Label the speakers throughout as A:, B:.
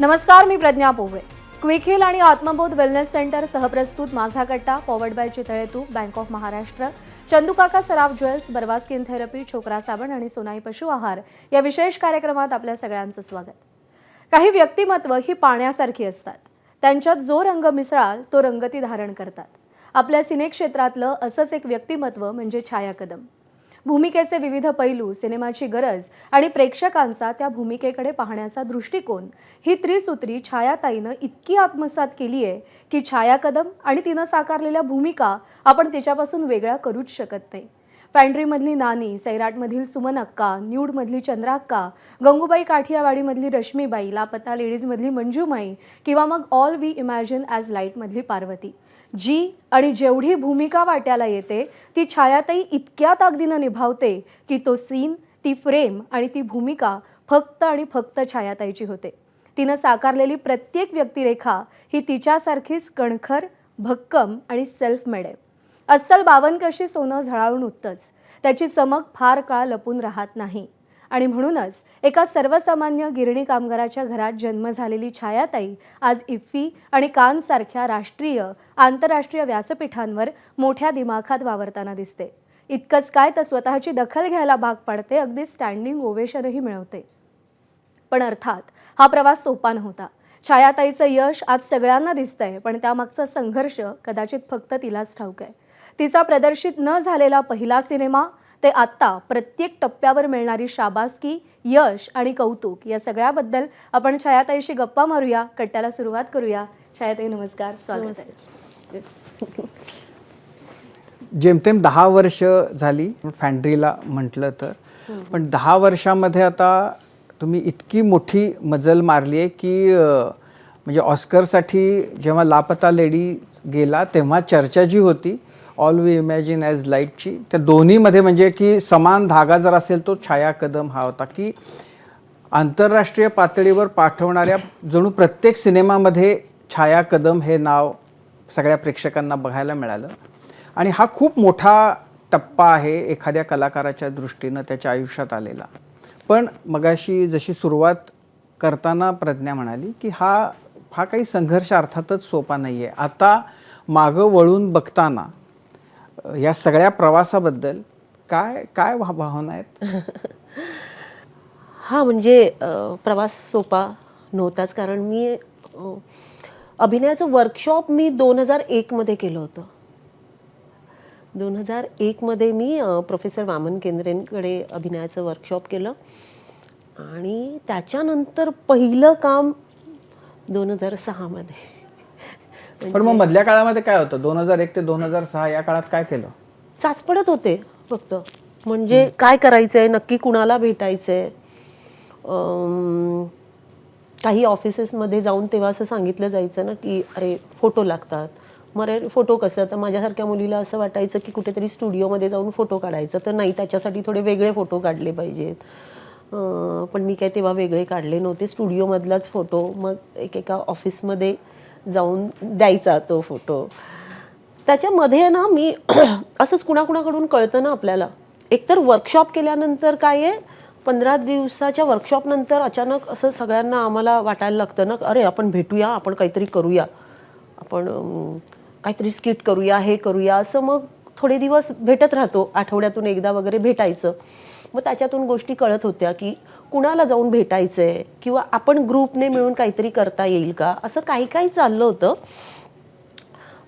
A: नमस्कार, मी प्रज्ञा पोवळे. Quick hill आणि आत्मबोध wellness centre सहप्रस्तुत माझा कट्टा, पॉवर्ड बाय चितळे तूप, bank of Maharashtra, Chandukaka Saraf jewels, Barva skin therapy, छोकरा साबण आणि सोनाई पशु आहार या विशेष कार्यक्रमात आपल्या सगळ्यांचं स्वागत. काही व्यक्तिमत्व ही पाण्यासारखी असतात. त्यांच्यात जो रंग मिसळाल तो रंग ती धारण करतात. आपल्या सिनेक्षेत्रातलं असंच एक व्यक्तिमत्व म्हणजे छाया कदम. भूमिकेचे विविध पैलू, सिनेमाची गरज आणि प्रेक्षकांचा त्या भूमिकेकडे पाहण्याचा दृष्टिकोन ही त्रिसूत्री छायाताईनं इतकी आत्मसात केली आहे की छाया कदम आणि तिनं साकारलेल्या भूमिका आपण तिच्यापासून वेगळ्या करूच शकत नाही. फॅन्ड्रीमधली नानी, सैराटमधील सुमन अक्का, न्यूडमधली चंद्रा अक्का, गंगूबाई काठियावाडीमधली रश्मीबाई, लापता लेडीजमधली मंजूमाई किंवा मग ऑल वी इमॅजिन ॲज लाईटमधली पार्वती. जी आणि जेवढी भूमिका वाट्याला येते ती छायाताई इतक्या ताकदीनं निभावते की तो सीन, ती फ्रेम आणि ती भूमिका फक्त आणि फक्त छायाताईची होते. तिनं साकारलेली प्रत्येक व्यक्तिरेखा ही तिच्यासारखीच कणखर, भक्कम आणि सेल्फ मेड आहे. अस्सल 52 कशी सोनं झळाळून उठतंच. त्याची चमक फार काळ लपून राहत नाही. आणि म्हणूनच एका सर्वसामान्य गिरणी कामगाराच्या घरात जन्म झालेली छायाताई आज इफ्फी आणि कानसारख्या राष्ट्रीय, आंतरराष्ट्रीय व्यासपीठांवर मोठ्या दिमाखात वावरताना दिसते. इतकंच काय, तर स्वतःची दखल घ्यायला भाग पाडते, अगदी स्टँडिंग ओवेशनही मिळवते. पण अर्थात हा प्रवास सोपा नव्हता. छायाताईचं यश आज सगळ्यांना दिसतंय, पण त्यामागचा संघर्ष कदाचित फक्त तिलाच ठाऊक आहे. तिचा प्रदर्शित न झालेला पहिला सिनेमा ते आत्ता प्रत्येक टप्प्यावर मिळणारी शाबासकी, यश आणि कौतुक या सगळ्याबद्दल आपण छायाताईशी गप्पा मारूया. कट्ट्याला सुरुवात करूया. छायाताई, नमस्कार, स्वागत आहे.
B: जेमतेम 10 वर्ष झाली फॅन्ड्रीला म्हटलं तर, पण 10 वर्षामध्ये आता तुम्ही इतकी मोठी मजल मारली आहे की म्हणजे ऑस्करसाठी जेव्हा लापता लेडी गेला तेव्हा चर्चा जी होती ऑल वी इमॅजिन ॲज लाईटची, त्या दोन्हीमध्ये म्हणजे की समान धागा जर असेल तो छाया कदम हा होता की आंतरराष्ट्रीय पातळीवर पाठवणाऱ्या जणू प्रत्येक सिनेमामध्ये छाया कदम हे नाव सगळ्या प्रेक्षकांना बघायला मिळालं. आणि हा खूप मोठा टप्पा आहे एखाद्या कलाकाराच्या दृष्टीनं त्याच्या आयुष्यात आलेला. पण मगाशी जशी सुरुवात करताना प्रज्ञा म्हणाली की हा काही संघर्ष अर्थातच सोपा नाही आहे. आता मागं वळून बघताना या सगळ्या प्रवासाबद्दल काय काय भावना आहेत?
C: हा म्हणजे प्रवास सोपा नव्हताच, कारण मी अभिनयाचं वर्कशॉप मी 2001 मध्ये केलं होतं. 2001 मध्ये मी प्रोफेसर वामन केंद्रेंकडे अभिनयाचं वर्कशॉप केलं आणि त्याच्यानंतर पहिलं काम 2006 मध्ये.
B: पण मग मधल्या काळामध्ये काय होतं? 2001 ते 2006 या काळात काय केलं?
C: चाचपडत होते फक्त, म्हणजे काय करायचंय, नक्की कुणाला भेटायचंय. काही ऑफिसेसमध्ये जाऊन तेव्हा असं सांगितलं जायचं ना की अरे फोटो लागतात. मग अरे फोटो कसं, तर माझ्यासारख्या मुलीला असं वाटायचं की कुठेतरी स्टुडिओमध्ये जाऊन फोटो काढायचं, तर नाही, त्याच्यासाठी थोडे वेगळे फोटो काढले पाहिजेत. पण मी काय तेव्हा वेगळे काढले नव्हते, स्टुडिओमधलाच फोटो. मग एका ऑफिसमध्ये जाऊन द्यायचा तो फोटो. त्याच्यामध्ये ना मी असंच कुणाकुणाकडून कळतं ना आपल्याला. एकतर वर्कशॉप केल्यानंतर काय आहे, 15 दिवसाच्या वर्कशॉप नंतर अचानक असं सगळ्यांना आम्हाला वाटायला लागतं ना, अरे आपण भेटूया, आपण काहीतरी करूया, आपण काहीतरी स्किट करूया, हे करूया. असं मग थोडे दिवस भेटत राहतो, आठवड्यातून एकदा वगैरे भेटायचं. मग त्याच्यातून गोष्टी कळत होत्या की कुणाला जाऊन भेटायचंय किंवा आपण ग्रुपने मिळून काहीतरी करता येईल का, असं काही काही चाललं होतं.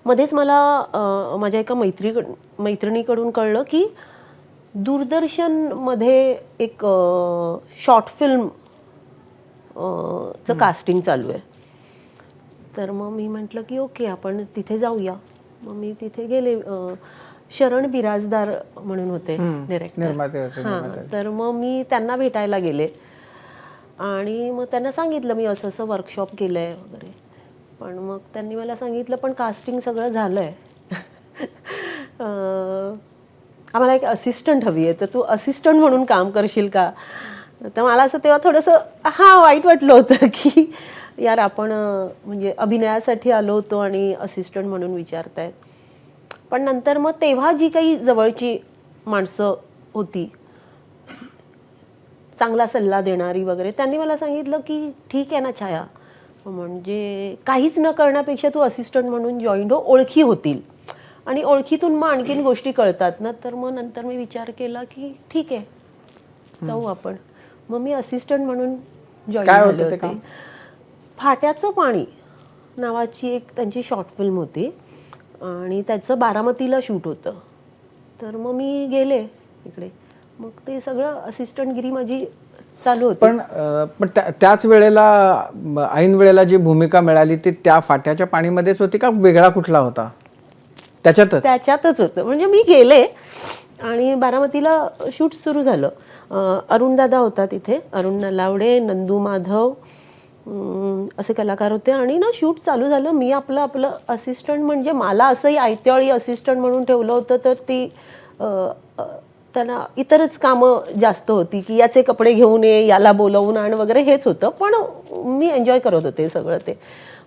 C: मध्येच मला माझ्या एका मैत्रिणीकडून कळलं की दूरदर्शनमध्ये एक शॉर्ट फिल्म चं कास्टिंग चालू आहे. तर मग मी म्हटलं की ओके, आपण तिथे जाऊया. मग मी तिथे गेले. शरण बिराजदार म्हणून होते डायरेक्टर. हां, तर मग मी त्यांना भेटायला गेले आणि मग त्यांना सांगितलं मी असं असं वर्कशॉप केलं आहे वगैरे. पण मग त्यांनी मला सांगितलं पण कास्टिंग सगळं झालं आहे, आम्हाला एक असिस्टंट हवी आहे, तर तू असिस्टंट म्हणून काम करशील का. तर मला असं तेव्हा थोडंसं वाईट वाटलं होतं की यार आपण म्हणजे अभिनयासाठी आलो होतो आणि असिस्टंट म्हणून विचारतायत. पण नंतर मग तेव्हा जी काही जवळची माणसं होती, चांगला सल्ला देणारी वगैरे, त्यांनी मला सांगितलं की ठीक आहे ना छाया, म्हणजे काहीच न करण्यापेक्षा तू असिस्टंट म्हणून जॉईन हो, ओळखी होतील आणि ओळखीतून मग आणखीन गोष्टी कळतात ना. तर मग नंतर मी विचार केला की ठीक आहे जाऊ आपण. मग मी असिस्टंट म्हणून जॉईन
B: काय
C: झाले
B: होतं ते
C: होते.
B: काम?
C: फाट्याचं पाणी नावाची एक त्यांची शॉर्ट फिल्म होती आणि त्याचं बारामतीला शूट होतं. तर मग मी गेले इकडे, मग ते सगळं असिस्टंटगिरी माझी चालू होती.
B: पण त्याच वेळेला ऐन वेळेला जी भूमिका मिळाली ती त्या फाट्याच्या पाणीमध्येच होती का वेगळा कुठला होता
C: त्याच्यातच होतं. म्हणजे मी गेले आणि बारामतीला शूट सुरू झालं. अरुण दादा होता तिथे, अरुण नलावडे, नंदू माधव असे कलाकार होते आणि ना शूट चालू झालं. मी आपलं असिस्टंट, म्हणजे मला असंही आयत्याळी असिस्टंट म्हणून ठेवलं होतं. तर ती त्यांना इतरच कामं जास्त होती की याचे कपडे घेऊन ये, याला बोलवून आण वगैरे, हेच होतं. पण मी एन्जॉय करत होते सगळं ते.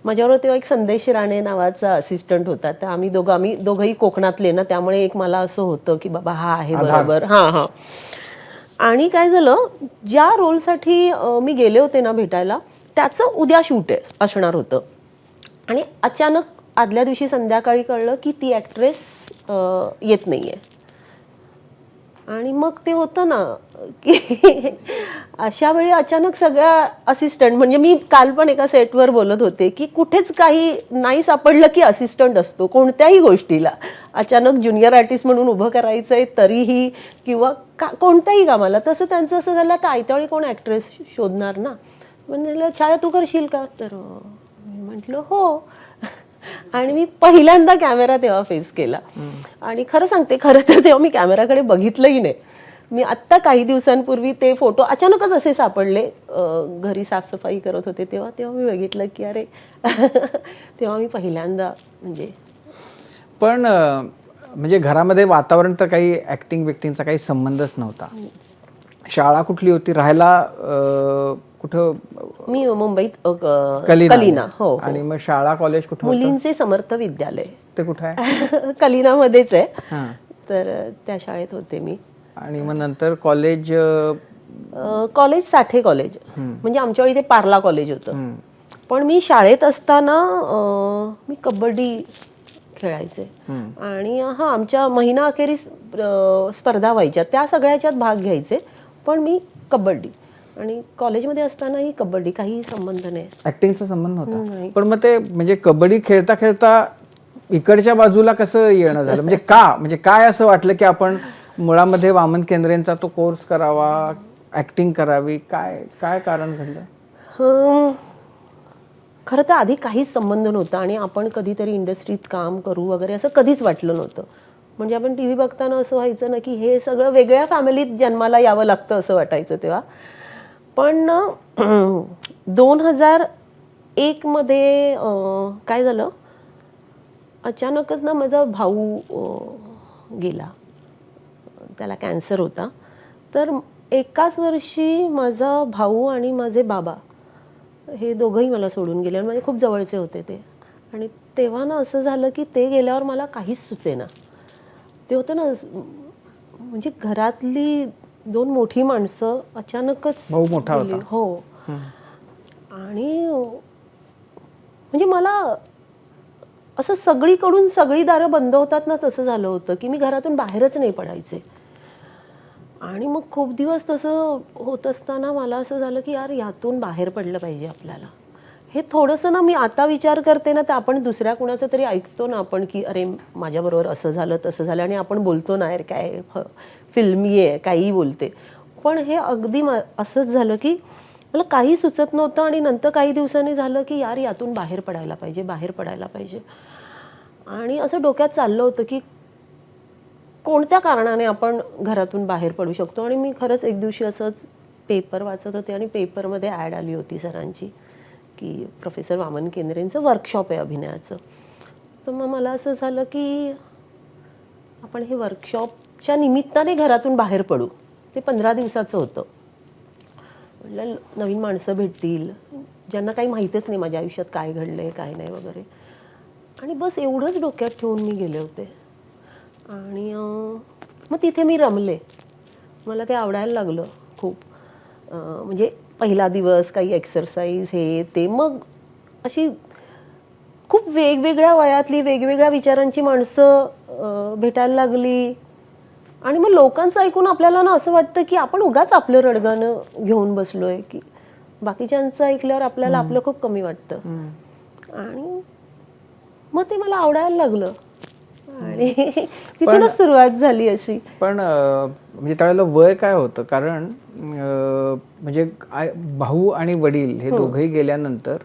C: माझ्याबरोबर तेव्हा एक संदेश राणे नावाचा असिस्टंट होता. तर आम्ही दोघंही कोकणातले ना, त्यामुळे एक मला असं होतं की बाबा हा आहे बरोबर. हां. आणि काय झालं, ज्या रोलसाठी मी गेले होते ना भेटायला, त्याचं उद्या शूट असणार होतं. आणि अचानक आदल्या दिवशी संध्याकाळी कळलं की ती ॲक्ट्रेस येत नाही आहे. आणि मग ते होतं ना की अशा वेळी अचानक सगळ्या असिस्टंट, म्हणजे मी काल पण एका सेटवर बोलत होते की कुठेच काही नाही सापडलं की असिस्टंट असतो कोणत्याही गोष्टीला. अचानक ज्युनियर आर्टिस्ट म्हणून उभं करायचं आहे तरीही, किंवा कोणत्याही कामाला. तसं त्यांचं असं झालं, तर आयत्यावेळी कोण ॲक्ट्रेस शोधणार ना. म्हणजे छाया तू करशील का? तर मी म्हटलं हो. आणि मी पहिल्यांदा कॅमेरा तेव्हा फेस केला. आणि खरं सांगते, खरं तर तेव्हा मी कॅमेराकडे बघितलंही नाही. मी आत्ता काही दिवसांपूर्वी ते फोटो अचानकच असे सापडले, घरी साफसफाई करत होते तेव्हा मी बघितलं की अरे तेव्हा मी पहिल्यांदा म्हणजे.
B: पण म्हणजे घरामध्ये वातावरण तर काही ऍक्टिंग व्यक्तींचा काही संबंधच नव्हता. शाळा कुठली होती, राहायला कुठं?
C: मी मुंबईत
B: कलिना.
C: हो.
B: आणि मग शाळा कॉलेज कुठं होतं?
C: मुलींचे समर्थ विद्यालय
B: ते कुठं आहे?
C: कलिनामध्येच आहे.
B: हां.
C: तर त्या शाळेत होते मी.
B: आणि मग नंतर कॉलेज?
C: कॉलेज साठे कॉलेज, म्हणजे आमच्या वेळी ते पार्ला कॉलेज होतं. पण मी शाळेत असताना मी कबड्डी खेळायचे. आणि आमच्या महिना अखेरीस स्पर्धा व्हायच्या, त्या सगळ्याच्यात भाग घ्यायचे. पण मी कबड्डी, आणि कॉलेजमध्ये असतानाही कबड्डी, काही संबंध नाही.
B: ऍक्टिंगचा संबंध नव्हता. पण मग ते म्हणजे कबड्डी खेळता खेळता इकडच्या बाजूला कसं येणं झालं? म्हणजे काय असं वाटलं की आपण मुळामध्ये वामन केंद्रेंचा तो कोर्स करावा, ऍक्टिंग करावी? काय कारण घडलं?
C: खरं तर आधी काहीच संबंध नव्हता आणि आपण कधीतरी इंडस्ट्रीत काम करू वगैरे असं कधीच वाटलं नव्हतं. म्हणजे आपण टी व्ही बघताना असं व्हायचं ना की हे सगळं वेगळ्या फॅमिलीत जन्माला यावं लागतं असं वाटायचं तेव्हा. पण 2001 मध्ये काय झालं, अचानकच ना माझा भाऊ गेला, त्याला कॅन्सर होता. तर एकाच वर्षी माझा भाऊ आणि माझे बाबा हे दोघंही मला सोडून गेले. आणि माझे खूप जवळचे होते ते. आणि तेव्हा ना असं झालं की ते गेल्यावर मला काहीच सुचेना. ते होतं ना, म्हणजे घरातली दोन मोठी माणसं अचानकच.
B: भाऊ मोठा
C: गेली.
B: होता.
C: हो. आणि म्हणजे मला असं सगळीकडून सगळी दारं बंद होतात ना, तसं झालं होतं की मी घरातून बाहेरच नाही पडायचे. आणि मग खूप दिवस तसं होत असताना मला असं झालं की यार यातून बाहेर पडलं पाहिजे आपल्याला. हे थोडंसं ना, मी आता विचार करते ना, तर आपण दुसऱ्या कुणाचं तरी ऐकतो ना आपण की अरे माझ्याबरोबर असं झालं तसं झालं, आणि आपण बोलतो ना यार काय फिल्मी आहे, काहीही बोलते. पण हे अगदी असंच झालं की मला काही सुचत नव्हतं. आणि नंतर काही दिवसांनी झालं की यार यातून बाहेर पडायला पाहिजे, बाहेर पडायला पाहिजे. आणि असं डोक्यात चाललं होतं की कोणत्या कारणाने आपण घरातून बाहेर पडू शकतो. आणि मी खरंच एक दिवशी असंच पेपर वाचत होते आणि पेपरमध्ये ॲड आली होती सरांची की प्रोफेसर वामन केंद्रेंचं वर्कशॉप आहे अभिनयाचं. तर मग मला असं झालं की आपण हे वर्कशॉपच्या निमित्ताने घरातून बाहेर पडू. ते 15 दिवसाचं होतं. म्हटलं नवीन माणसं भेटतील ज्यांना काही माहीतच नाही माझ्या आयुष्यात काय घडलं आहे काय नाही वगैरे. आणि बस एवढंच डोक्यात ठेवून मी गेले होते. आणि मग तिथे मी रमले. मला ते आवडायला लागलं खूप. म्हणजे पहिला दिवस काही एक्सरसाइज हे ते. मग अशी खूप वेगवेगळ्या वयातली वेगवेगळ्या विचारांची माणसं भेटायला लागली. आणि मग लोकांचं ऐकून आपल्याला ना असं वाटतं की आपण उगाच आपलं रडगाणं घेऊन बसलोय, की बाकीच्यांचं ऐकल्यावर आपल्याला आपलं खूप कमी वाटतं. आणि मग ते मला आवडायला लागलं आणि तिथूनच सुरुवात झाली अशी.
B: पण म्हणजे त्यावेळेला वय काय होतं? कारण म्हणजे भाऊ आणि वडील हे दोघंही गेल्यानंतर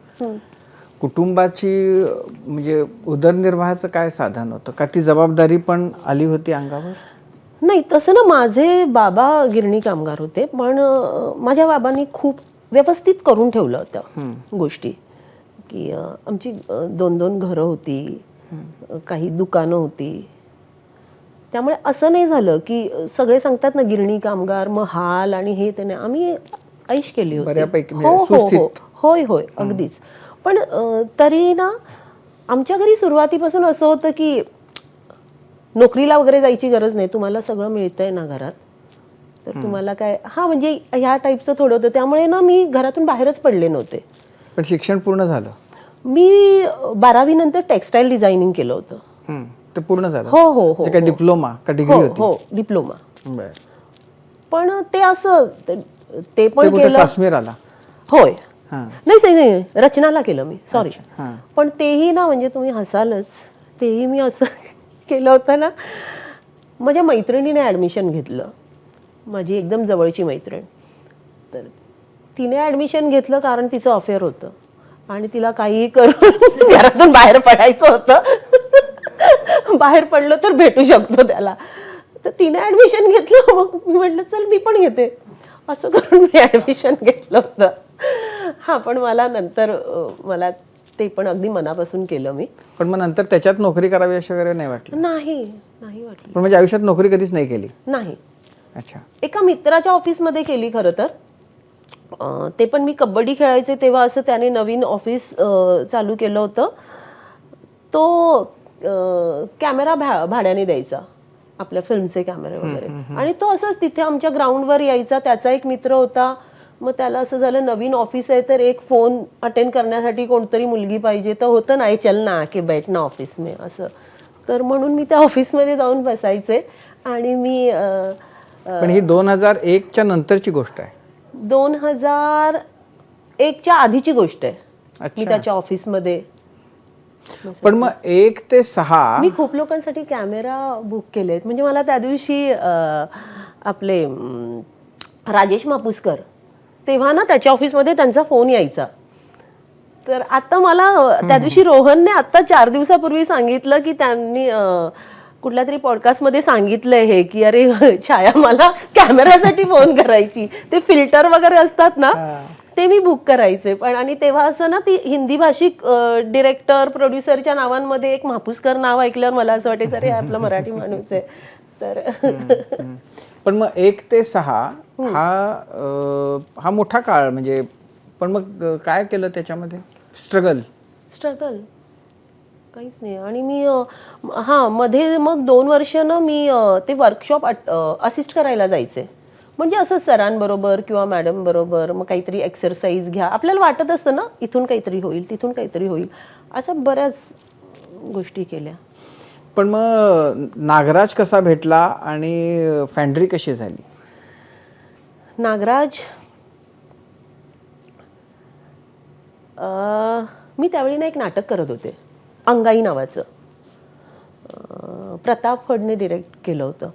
B: कुटुंबाची म्हणजे उदरनिर्वाहाचं काय साधन होतं? का ती जबाबदारी पण आली होती अंगावर?
C: नाही, तसं ना माझे बाबा गिरणी कामगार होते, पण माझ्या बाबांनी खूप व्यवस्थित करून ठेवलं होतं गोष्टी, की आमची 2-2 घरं होती, काही दुकानं होती. त्यामुळे असं नाही झालं की सगळे सांगतात ना गिरणी कामगार मग हाल आणि हे ते नाही. आम्ही ऐश केली होती
B: बऱ्यापैकी
C: हो
B: म्हणजे
C: हो
B: सुस्थित.
C: हो होय होय अगदीच. पण तरी ना आमच्या घरी सुरुवातीपासून असं होतं की नोकरीला वगैरे जायची गरज नाही, तुम्हाला सगळं मिळतंय ना घरात, तर तुम्हाला काय म्हणजे ह्या टाईपचं थोडं होतं. त्यामुळे ना मी घरातून बाहेरच पडले नव्हते.
B: पण शिक्षण पूर्ण झालं?
C: मी 12वी नंतर टेक्सटाईल डिझायनिंग केलं होतं.
B: ते पूर्ण झालं?
C: हो हो हो
B: म्हणजे काय डिप्लोमा का डिग्री होती?
C: हो डिप्लोमा.
B: बरं.
C: पण ते असं ते पण
B: कुठे
C: केलं.
B: सासमेराला?
C: होय.
B: हां.
C: नाही रचनाला केलं मी, सॉरी.
B: हां.
C: पण तेही ना म्हणजे तुम्ही हसालच, तेही मी असं केलं होतं ना. माझ्या मैत्रिणीने ॲडमिशन घेतलं, माझी एकदम जवळची मैत्रीण. तर तिने ॲडमिशन घेतलं कारण तिचं अफेअर होतं आणि तिला काहीही करून घरातून बाहेर पडायचं होतं. बाहेर पडलं तर भेटू शकतो त्याला. तर तिने ॲडमिशन घेतलं, मग मी म्हटलं चल मी पण घेते. असं करून मी ॲडमिशन घेतलं होतं. पण मला नंतर मला ते पण अगदी मनापासून केलं मी.
B: पण मग नंतर त्याच्यात नोकरी करावी अशी वगैरे नाही वाटलं?
C: नाही वाटलं.
B: पण म्हणजे आयुष्यात नोकरी कधीच नाही केली?
C: नाही.
B: अच्छा.
C: एका मित्राच्या ऑफिसमध्ये केली खरं तर. ते पण मी कबड्डी खेळायचे तेव्हा असं त्याने नवीन ऑफिस चालू केलं होतं. तो कॅमेरा भाड्याने द्यायचा, आपल्या फिल्मचे कॅमेरे वगैरे. आणि तो असंच तिथे आमच्या ग्राउंडवर यायचा. त्याचा एक मित्र होता. मग त्याला असं झालं नवीन ऑफिस आहे तर एक फोन अटेंड करण्यासाठी कोणतरी मुलगी पाहिजे. तर होतं ना चल ना की बैठ ना ऑफिस में असं. तर म्हणून मी त्या ऑफिसमध्ये जाऊन बसायचे. आणि मी
B: पण ही 2001च्या नंतरची गोष्ट आहे?
C: 2001च्या आधीची गोष्ट आहे. मी त्याच्या ऑफिसमध्ये.
B: पण मग 1 ते 6
C: मी खूप लोकांसाठी कॅमेरा बुक केलेत. म्हणजे मला त्या दिवशी आपले राजेश मापुसकर, तेव्हा ना त्याच्या ऑफिसमध्ये त्यांचा फोन यायचा. तर आता मला त्या दिवशी रोहनने आता 4 दिवसापूर्वी सांगितलं की त्यांनी कुठल्या तरी पॉडकास्टमध्ये सांगितलंय हे की अरे छाया मला कॅमेरासाठी फोन करायची. ते फिल्टर वगैरे असतात ना ते मी बुक करायचे. पण आणि तेव्हा असं ना ती हिंदी भाषिक डिरेक्टर प्रोड्युसरच्या नावांमध्ये एक मापुसकर नाव ऐकल्यावर मला असं वाटायचं अरे आपला मराठी माणूस आहे. तर
B: पण मग 1 ते 6 हा मोठा काळ म्हणजे. पण मग काय केलं त्याच्यामध्ये? स्ट्रगल
C: काहीच नाही. आणि मी मध्ये मग 2 वर्ष ना मी ते वर्कशॉप असिस्ट करायला जायचे. म्हणजे असं सरांबरोबर किंवा मॅडम बरोबर मग काहीतरी एक्सरसाइज घ्या. आपल्याला वाटत असतं ना इथून काहीतरी होईल तिथून काहीतरी होईल, असं बऱ्याच गोष्टी केल्या.
B: पण मग नागराज कसा भेटला आणि फॅन्ड्री कशी झाली?
C: नागराज मी त्यावेळी ना एक नाटक करत होते अंगाई नावाचं. प्रताप फडने डिरेक्ट केलं होतं.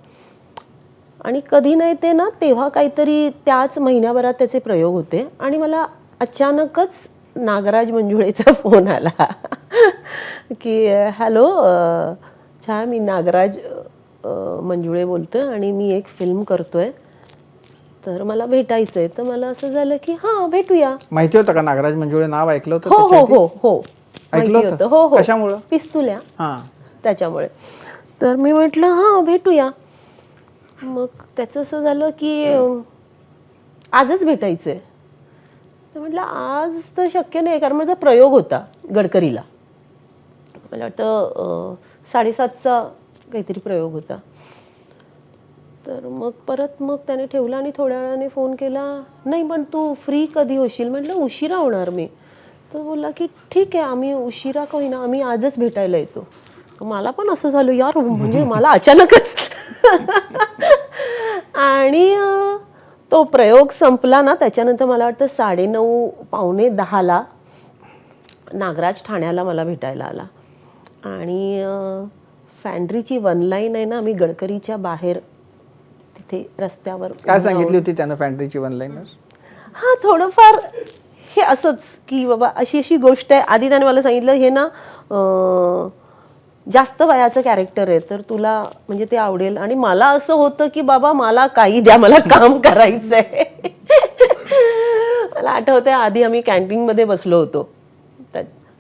C: आणि कधी नाही ते ना तेव्हा काहीतरी त्याच महिन्याभरात त्याचे प्रयोग होते. आणि मला अचानकच नागराज मंजुळेचा फोन आला की हॅलो छाया, मी नागराज मंजुळे बोलतोय आणि मी एक फिल्म करतोय, तर मला भेटायचंय. तर मला असं झालं की भेटूया.
B: माहिती होतं का नागराज मंजुळे नाव ऐकलं होतं?
C: हो
B: ऐकलं होतं?
C: हो.
B: कशामुळं?
C: पिस्तुल्या
B: हां.
C: त्याच्यामुळे. तर मी म्हटलं भेटूया. मग त्याचं असं झालं की आजच भेटायचंय. तर म्हटलं आज तर शक्य नाही कारण माझा प्रयोग होता गडकरीला. मला वाटतं 7:30चा काहीतरी प्रयोग होता. तर मग परत मग त्याने ठेवला आणि थोड्या वेळाने फोन केला, नाही पण तू फ्री कधी होशील? म्हटलं उशिरा होणार मी. तो बोलला की ठीक आहे, आम्ही उशिरा का होईना आम्ही आजच भेटायला येतो. मला पण असं झालं, यार म्हणजे मला अचानकच आणि तो प्रयोग संपला ना, त्याच्यानंतर मला वाटतं 9:30 पावणे 10ला नागराज ठाण्याला मला भेटायला आला. आणि फॅन्ड्रीची वन लाईन आहे ना, आम्ही गडकरीच्या बाहेर तिथे रस्त्यावर
B: काय सांगितली होती त्यानं फॅन्ड्रीची वन लाईनर्स?
C: हा थोडंफार हे असंच की बाबा अशी अशी गोष्ट आहे. आधी त्याने मला सांगितलं, हे ना जास्त वयाचं कॅरेक्टर आहे, तर तुला म्हणजे ते आवडेल. आणि मला असं होतं की बाबा मला काही द्या, मला काम करायचंय. मला आठवतंय आधी आम्ही कॅन्टीनमध्ये बसलो होतो.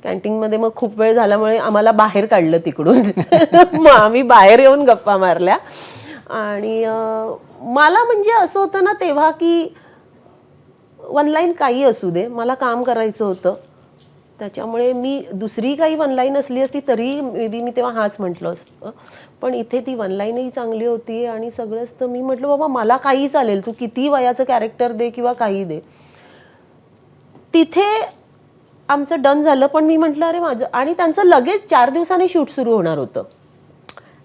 C: कॅन्टीनमध्ये मग खूप वेळ झाल्यामुळे आम्हाला बाहेर काढलं तिकडून. मग आम्ही बाहेर येऊन गप्पा मारल्या. आणि मला म्हणजे असं होतं ना तेव्हा की वन लाईन काही असू दे, मला काम करायचं होतं. त्याच्यामुळे मी दुसरी काही वन लाईन असली असती तरी मे बी मी तेव्हा हाच म्हटलं असतं. पण इथे ती वन लाईनही चांगली होती आणि सगळंच. तर मी म्हटलं बाबा मला काही चालेल, तू किती वयाचं कॅरेक्टर दे किंवा काही दे. तिथे आमचं डन झालं. पण मी म्हटलं अरे माझं, आणि त्यांचं लगेच 4 दिवसांनी शूट सुरू होणार होतं.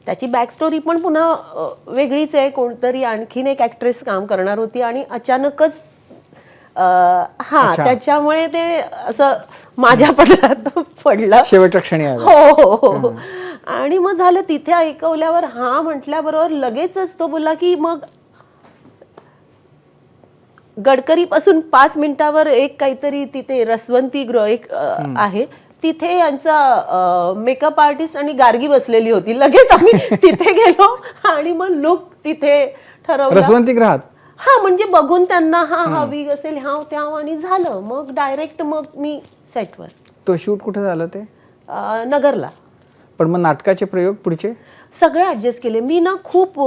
C: त्याची बॅक स्टोरी पण पुन्हा वेगळीच आहे. कोणतरी आणखीन एक ॲक्ट्रेस काम करणार होती आणि अचानकच त्याच्यामुळे ते असं माझ्या पदरात पडलं
B: शेवटच्या क्षणी आलं.
C: हो. आणि मग झालं तिथे ऐकवल्यावर हा म्हटल्याबरोबर लगेचच तो बोलला की मग गडकरी पासून 5 मिनिटावर एक काहीतरी तिथे रसवंती गृह एक आहे, तिथे यांचा मेकअप आर्टिस्ट आणि गार्गी बसलेली होती. लगेच आम्ही तिथे गेलो आणि मग लुक तिथे ठरवला.
B: रसवंती ग्रहात
C: हा म्हणजे बघून त्यांना हा वीग असेल हा त्या, आणि झालं. मग डायरेक्ट मग मी सेटवर.
B: तो शूट कुठे झालं ते?
C: नगरला.
B: पण मग नाटकाचे प्रयोग पुढचे
C: सगळे ऍडजस्ट केले मी ना. खूप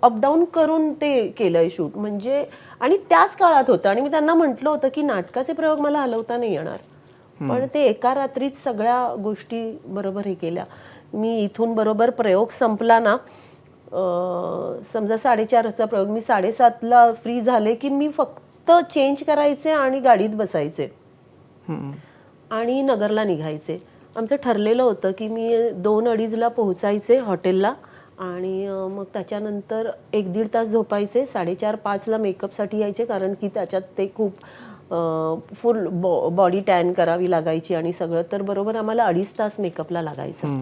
C: अपडाऊन करून ते केलंय शूट म्हणजे. आणि त्याच काळात होतं. आणि मी त्यांना म्हटलं होतं की नाटकाचे प्रयोग मला हलवता नाही येणार, पण ते एका रात्रीत सगळ्या गोष्टी बरोबर हे केल्या. मी इथून बरोबर प्रयोग संपला ना, समजा 4:30चा प्रयोग, मी 7:30ला फ्री झाले की मी फक्त चेंज करायचे आणि गाडीत बसायचे आणि नगरला निघायचे. आमचं ठरलेलं होतं की मी 2-2:30ला पोहोचायचे हॉटेलला आणि मग त्याच्यानंतर 1-1.5 तास झोपायचे. 4:30-5ला मेकअपसाठी यायचे, कारण की त्याच्यात ते खूप फुल बॉडी टॅन करावी लागायची आणि सगळं. तर बरोबर आम्हाला 2.5 तास मेकअपला लागायचं.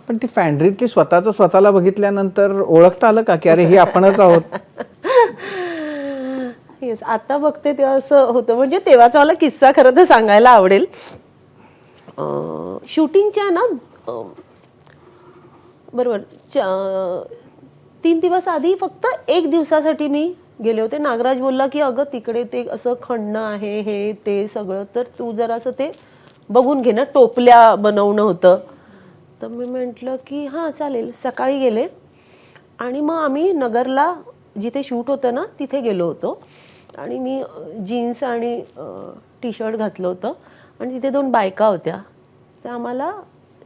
B: पण ती फॅन्ड्रीतली स्वतःला बघितल्यानंतर ओळखता आलं का की अरे हे आपणच आहोत?
C: येस, आता बघते तेव्हा असं होतं. म्हणजे तेव्हाचा मला किस्सा खरं तर सांगायला आवडेल. शूटिंगच्या ना बरोबर 3 दिवस आधी फक्त 1 दिवसासाठी मी गेले होते. नागराज बोलला की अगं तिकडे ते असं खणणं आहे, हे ते सगळं, तर तू जरा असं ते बघून घे ना. टोपल्या बनवणं होतं. तर मी म्हटलं की हां चालेल. सकाळी गेले आणि मग आम्ही नगरला जिथे शूट होतं ना तिथे गेलो होतो. आणि मी जीन्स आणि टी-शर्ट घातलं होतं आणि तिथे 2 बायका होत्या, त्या आम्हाला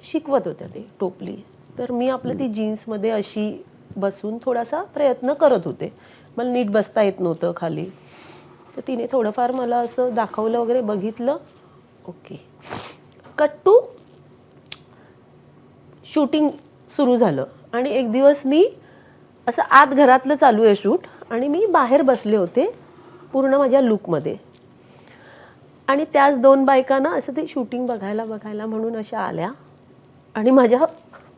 C: शिकवत होत्या ते टोपली. तर मी आपलं ती जीन्समध्ये अशी बसून थोडासा प्रयत्न करत होते. मला नीट बसता येत नव्हतं खाली. तर तिने थोडंफार मला असं दाखवलं वगैरे, बघितलं. ओके, कट टू शूटिंग सुरू झालं. आणि एक दिवस मी असं आत घरातलं चालू आहे शूट आणि मी बाहेर बसले होते पूर्ण माझ्या लुकमध्ये. आणि त्याच 2 बायकांना असं ते शूटिंग बघायला म्हणून अशा आल्या आणि माझ्या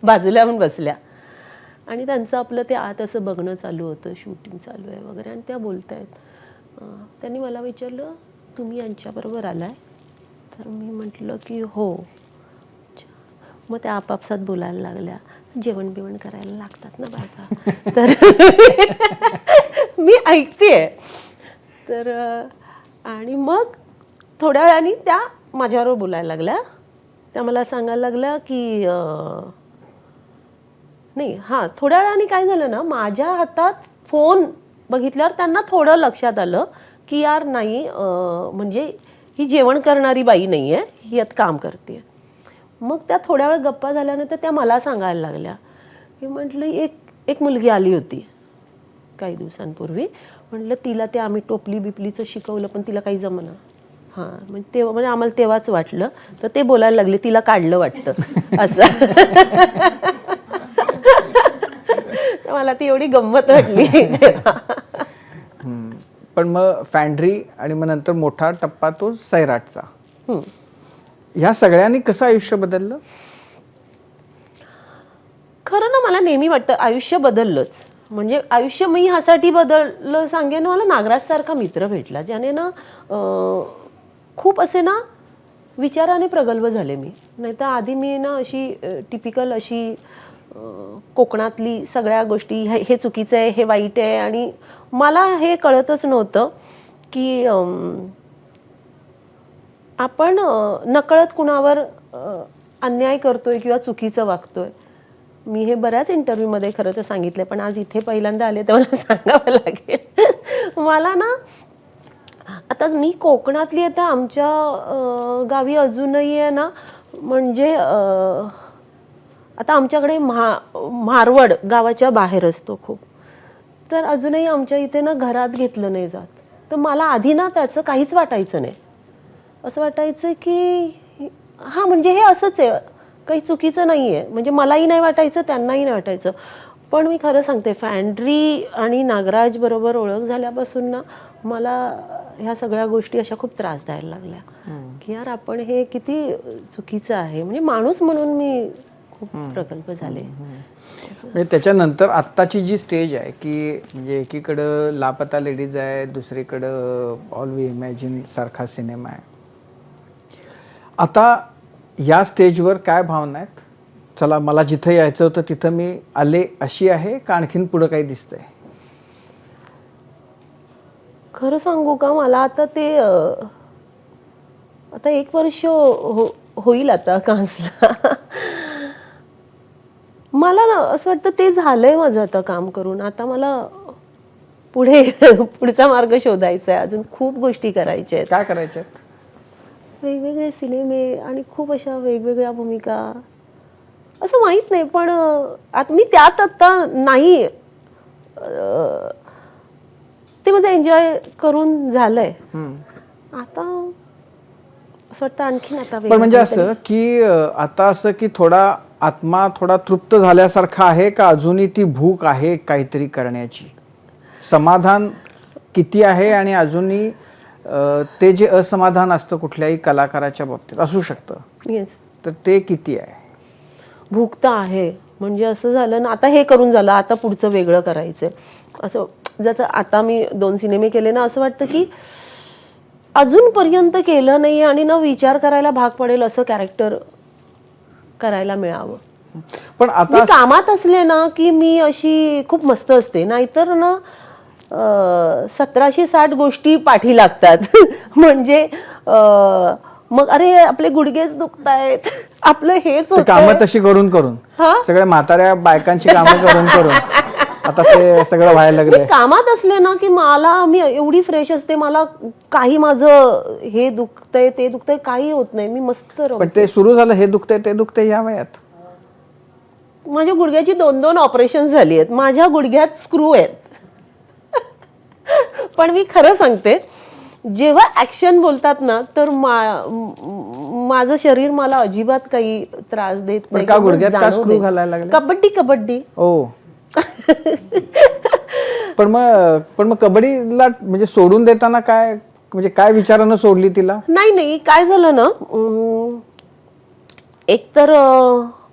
C: बाजूला येऊन बसल्या. आणि त्यांचं आपलं ते आत असं बघणं चालू होतं, शूटिंग चालू आहे वगैरे. आणि त्या बोलतायत. त्यांनी मला विचारलं तुम्ही यांच्याबरोबर आलाय? तर मी म्हटलं की हो. मग त्या आपापसात बोलायला लागल्या, जेवण बिवण करायला लागतात ना बायका. तर मी ऐकतेय. तर आणि मग थोड्या वेळाने त्या माझ्याबरोबर बोलायला लागल्या. त्या मला सांगायला लागल्या की नाही हां, थोड्या वेळाने काय झालं ना, माझ्या हातात फोन बघितल्यावर त्यांना थोडं लक्षात आलं की यार नाही, म्हणजे ही जेवण करणारी बाई नाही आहे, ही यात काम करते. मग त्या थोड्या वेळ गप्पा झाल्यानंतर त्या मला सांगायला लागल्या की म्हटलं एक मुलगी आली होती काही दिवसांपूर्वी. म्हटलं तिला ते आम्ही टोपली बिपलीचं शिकवलं पण तिला काही जमलं. हां म्हणजे तेव्हा म्हणजे आम्हाला तेव्हाच वाटलं. तर ते बोलायला लागले तिला काढलं वाटतं असं. तर मला ती एवढी गंमत वाटली तेव्हा.
B: पण मग फॅन्ड्री आणि मग नंतर मोठा टप्पा तो सैराटचा. ह्या सगळ्यांनी कसं आयुष्य बदललं?
C: खरं ना मला नेहमी वाटतं आयुष्य बदललंच. म्हणजे आयुष्य मी ह्यासाठी बदललं सांगेन, मला नागराज सारखा मित्र भेटला ज्याने ना खूप असे ना विचाराने प्रगल्भ झाले मी. नाही तर आधी मी ना अशी टिपिकल अशी कोकणातली सगळ्या गोष्टी हे चुकीचं आहे, हे वाईट आहे, आणि मला हे कळतच नव्हतं की आपण नकळत कुणावर अन्याय करतोय किंवा चुकीचं वागतोय. मी हे बऱ्याच इंटरव्ह्यूमध्ये खरं तर सांगितलं, पण आज इथे पहिल्यांदा आले तर मला सांगावं लागेल. मला ना आता मी कोकणातली, आता आमच्या गावी अजूनही आहे ना, म्हणजे आता आमच्याकडे मारवड गावाच्या बाहेर असतो खूप, तर अजूनही आमच्या इथे ना घरात घेतलं नाही जात. तर मला आधी ना त्याचं काहीच वाटायचं नाही. असं वाटायचं की हां म्हणजे हे असंच आहे, काही चुकीचं नाही आहे. म्हणजे मलाही नाही वाटायचं, त्यांनाही नाही वाटायचं. पण मी खरं सांगते, फॅन्ड्री आणि नागराज बरोबर ओळख झाल्यापासून ना मला ह्या सगळ्या गोष्टी अशा खूप त्रास द्यायला लागल्या की यार आपण हे किती चुकीचं आहे. म्हणजे माणूस म्हणून मी खूप प्रकल्प झाले.
B: म्हणजे त्याच्यानंतर आत्ताची जी स्टेज आहे की म्हणजे एकीकडं लापता लेडीज आहे, दुसरीकडं ऑल वी इमॅजिन सारखा सिनेमा आहे. आता या स्टेजवर काय भावना आहेत? चला मला जिथं यायचं होतं तिथं मी आले अशी आहे का आणखीन पुढं काही दिसतंय?
C: खरं सांगू का, मला आता ते आता 1 वर्ष होईल आता कांसला. मला ना असं वाटतं ते झालंय माझं आता काम करून. आता मला पुढचा मार्ग शोधायचा आहे. अजून खूप गोष्टी करायच्या आहेत.
B: काय करायचं?
C: वेगवेगळे सिनेमे आणि खूप अशा वेगवेगळ्या भूमिका. असं माहित नाही, पण आता मी त्यात आता नाही, ते माझं एन्जॉय करून झालंय. आता असं वाटतं आणखीन आता
B: पण म्हणजे असं की आता असं की थोडा आत्मा थोडा तृप्त झाल्यासारखा आहे का अजूनही ती भूक आहे काहीतरी करण्याची? समाधान किती आहे आणि अजूनही ते जे असमाधान असतं कुठल्याही कलाकाराच्या बाबतीत असू शकतं,
C: येस,
B: तर ते किती आहे?
C: भूक तर आहे. म्हणजे असं झालं ना, आता हे करून झालं, आता पुढचं वेगळं करायचंय. असं जसं आता मी 2 सिनेमे केले ना, असं वाटतं की अजूनपर्यंत केलं नाही आणि ना विचार करायला भाग पडेल असं कॅरेक्टर करायला मिळावं.
B: पण
C: मी
B: आता
C: कामात असले ना की मी अशी खूप मस्त असते, नाहीतर ना 1760 गोष्टी पाठी लागतात. म्हणजे मग अरे आपले गुडघेच दुखतायत, आपलं हेच
B: ते
C: होतंय.
B: कामं तशी करून करून सगळ्या म्हाताऱ्या बायकांची कामं करून करून आता ते सगळं व्हायला लागलंय.
C: मी कामात असले ना की मी एवढी फ्रेश असते, मला काही माझं हे दुखतंय ते दुखतंय काही होत नाही, मी मस्त
B: पण
C: रमते.
B: ते सुरू झालं हे दुखतंय ते दुखतंय या वयात.
C: माझ्या गुडघ्याची 2-2 ऑपरेशन झाली आहेत, माझ्या गुडघ्यात स्क्रू आहेत. पण मी खरं सांगते, जेव्हा ऍक्शन बोलतात ना तर माझं शरीर मला अजिबात काही त्रास देत नाही.
B: का गुडघ्यात का स्क्रू घालायला लागले?
C: कबड्डी.
B: ओ. पण मग कबड्डीला म्हणजे सोडून देताना काय, म्हणजे काय विचारानं सोडली तिला?
C: नाही काय झालं ना, एकतर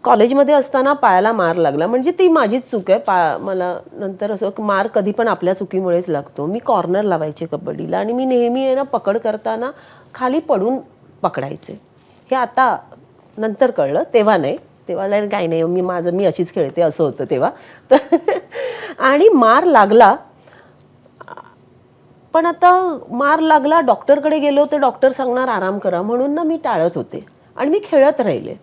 C: कॉलेजमध्ये असताना पायाला मार लागला. म्हणजे ती माझीच चूक आहे. मला नंतर असं मार कधी पण आपल्या चुकीमुळेच लागतो. मी कॉर्नर लावायचे कबड्डीला आणि मी नेहमी आहे ना पकड करताना खाली पडून पकडायचे. हे आता नंतर कळलं, तेव्हा नाही. तेव्हा काही नाही, मी अशीच खेळते असं होतं तेव्हा. आणि मार लागला, पण आता मार लागला, डॉक्टरकडे गेलो तर डॉक्टर सांगणार आराम करा, म्हणून ना मी टाळत होते आणि मी खेळत राहिले.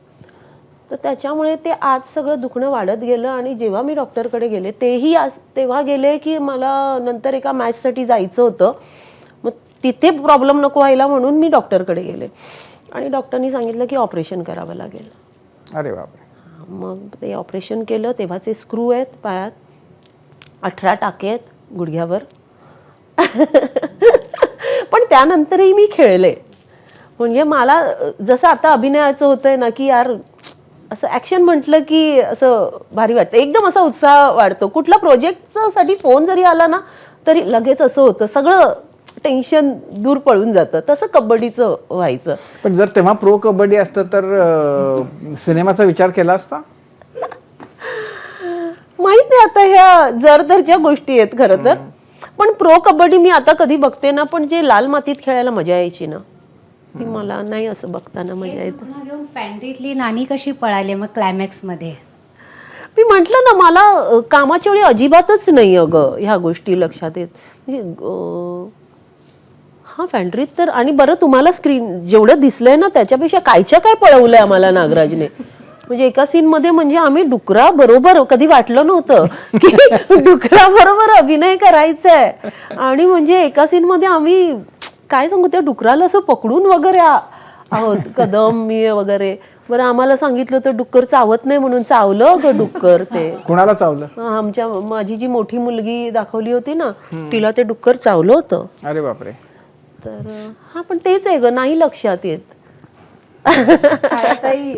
C: तर त्याच्यामुळे ते आज सगळं दुखणं वाढत गेलं. आणि जेव्हा मी डॉक्टरकडे गेले तेव्हा गेले की मला नंतर एका मॅचसाठी जायचं होतं, मग तिथे प्रॉब्लेम नको व्हायला म्हणून मी डॉक्टरकडे गेले आणि डॉक्टरनी सांगितलं की ऑपरेशन करावं लागेल.
B: अरे बापरे.
C: मग ते ऑपरेशन केलं. तेव्हाचे स्क्रू आहेत पायात, 18 टाके आहेत गुडघ्यावर. पण त्यानंतरही मी खेळले. म्हणजे मला जसं आता अभिनयाचं होतंय ना की यार असं ऍक्शन म्हटलं की असं भारी वाटतं, एकदम असा उत्साह वाढतो. कुठला प्रोजेक्टसाठी फोन जरी आला ना तरी लगेच असं होतं, सगळं टेन्शन दूर पळून जातं. तसं कबड्डीचं व्हायचं.
B: पण जर तेव्हा प्रो कबड्डी असतं तर सिनेमाचा विचार केला असता?
C: माहित नाही आता ह्या जरदरच्या गोष्टी आहेत खरं तर. पण प्रो कबड्डी मी आता कधी बघते ना, पण जे लाल मातीत खेळायला मजा यायची ना ती मला नाही असं बघताना मजा येते.
D: पुन्हा घेऊन फॅन्ड्रीतली नानी कशी पळाली मग क्लायमॅक्स मध्ये?
C: मी म्हटलं ना मला कामाच्या वेळी अजिबातच नाही अगं ह्या गोष्टी लक्षात येत. म्हणजे हा फॅन्ड्रीत तर, आणि बरं तुम्हाला स्क्रीन जेवढं दिसलंय ना त्याच्यापेक्षा कायच्या काय पळवलंय आम्हाला नागराजने. म्हणजे एका सीन मध्ये म्हणजे आम्ही डुकरा बरोबर, कधी वाटलं नव्हतं की डुकरा बरोबर अभिनय करायचंय. आणि म्हणजे एका सीन मध्ये आम्ही काय सांगू त्या डुकराला असं पकडून वगैरे आहोत, कदम मी वगैरे. बरं आम्हाला सांगितलं तर डुक्कर चावत नाही म्हणून चावलं ग डुक्कर. ते
B: कुणाला चावलं?
C: आमच्या माझी जी मोठी मुलगी दाखवली होती ना तिला ते डुक्कर चावलं होतं.
B: अरे बापरे.
C: तर हा पण तेच आहे ग, नाही लक्षात येत.
A: छायाताई,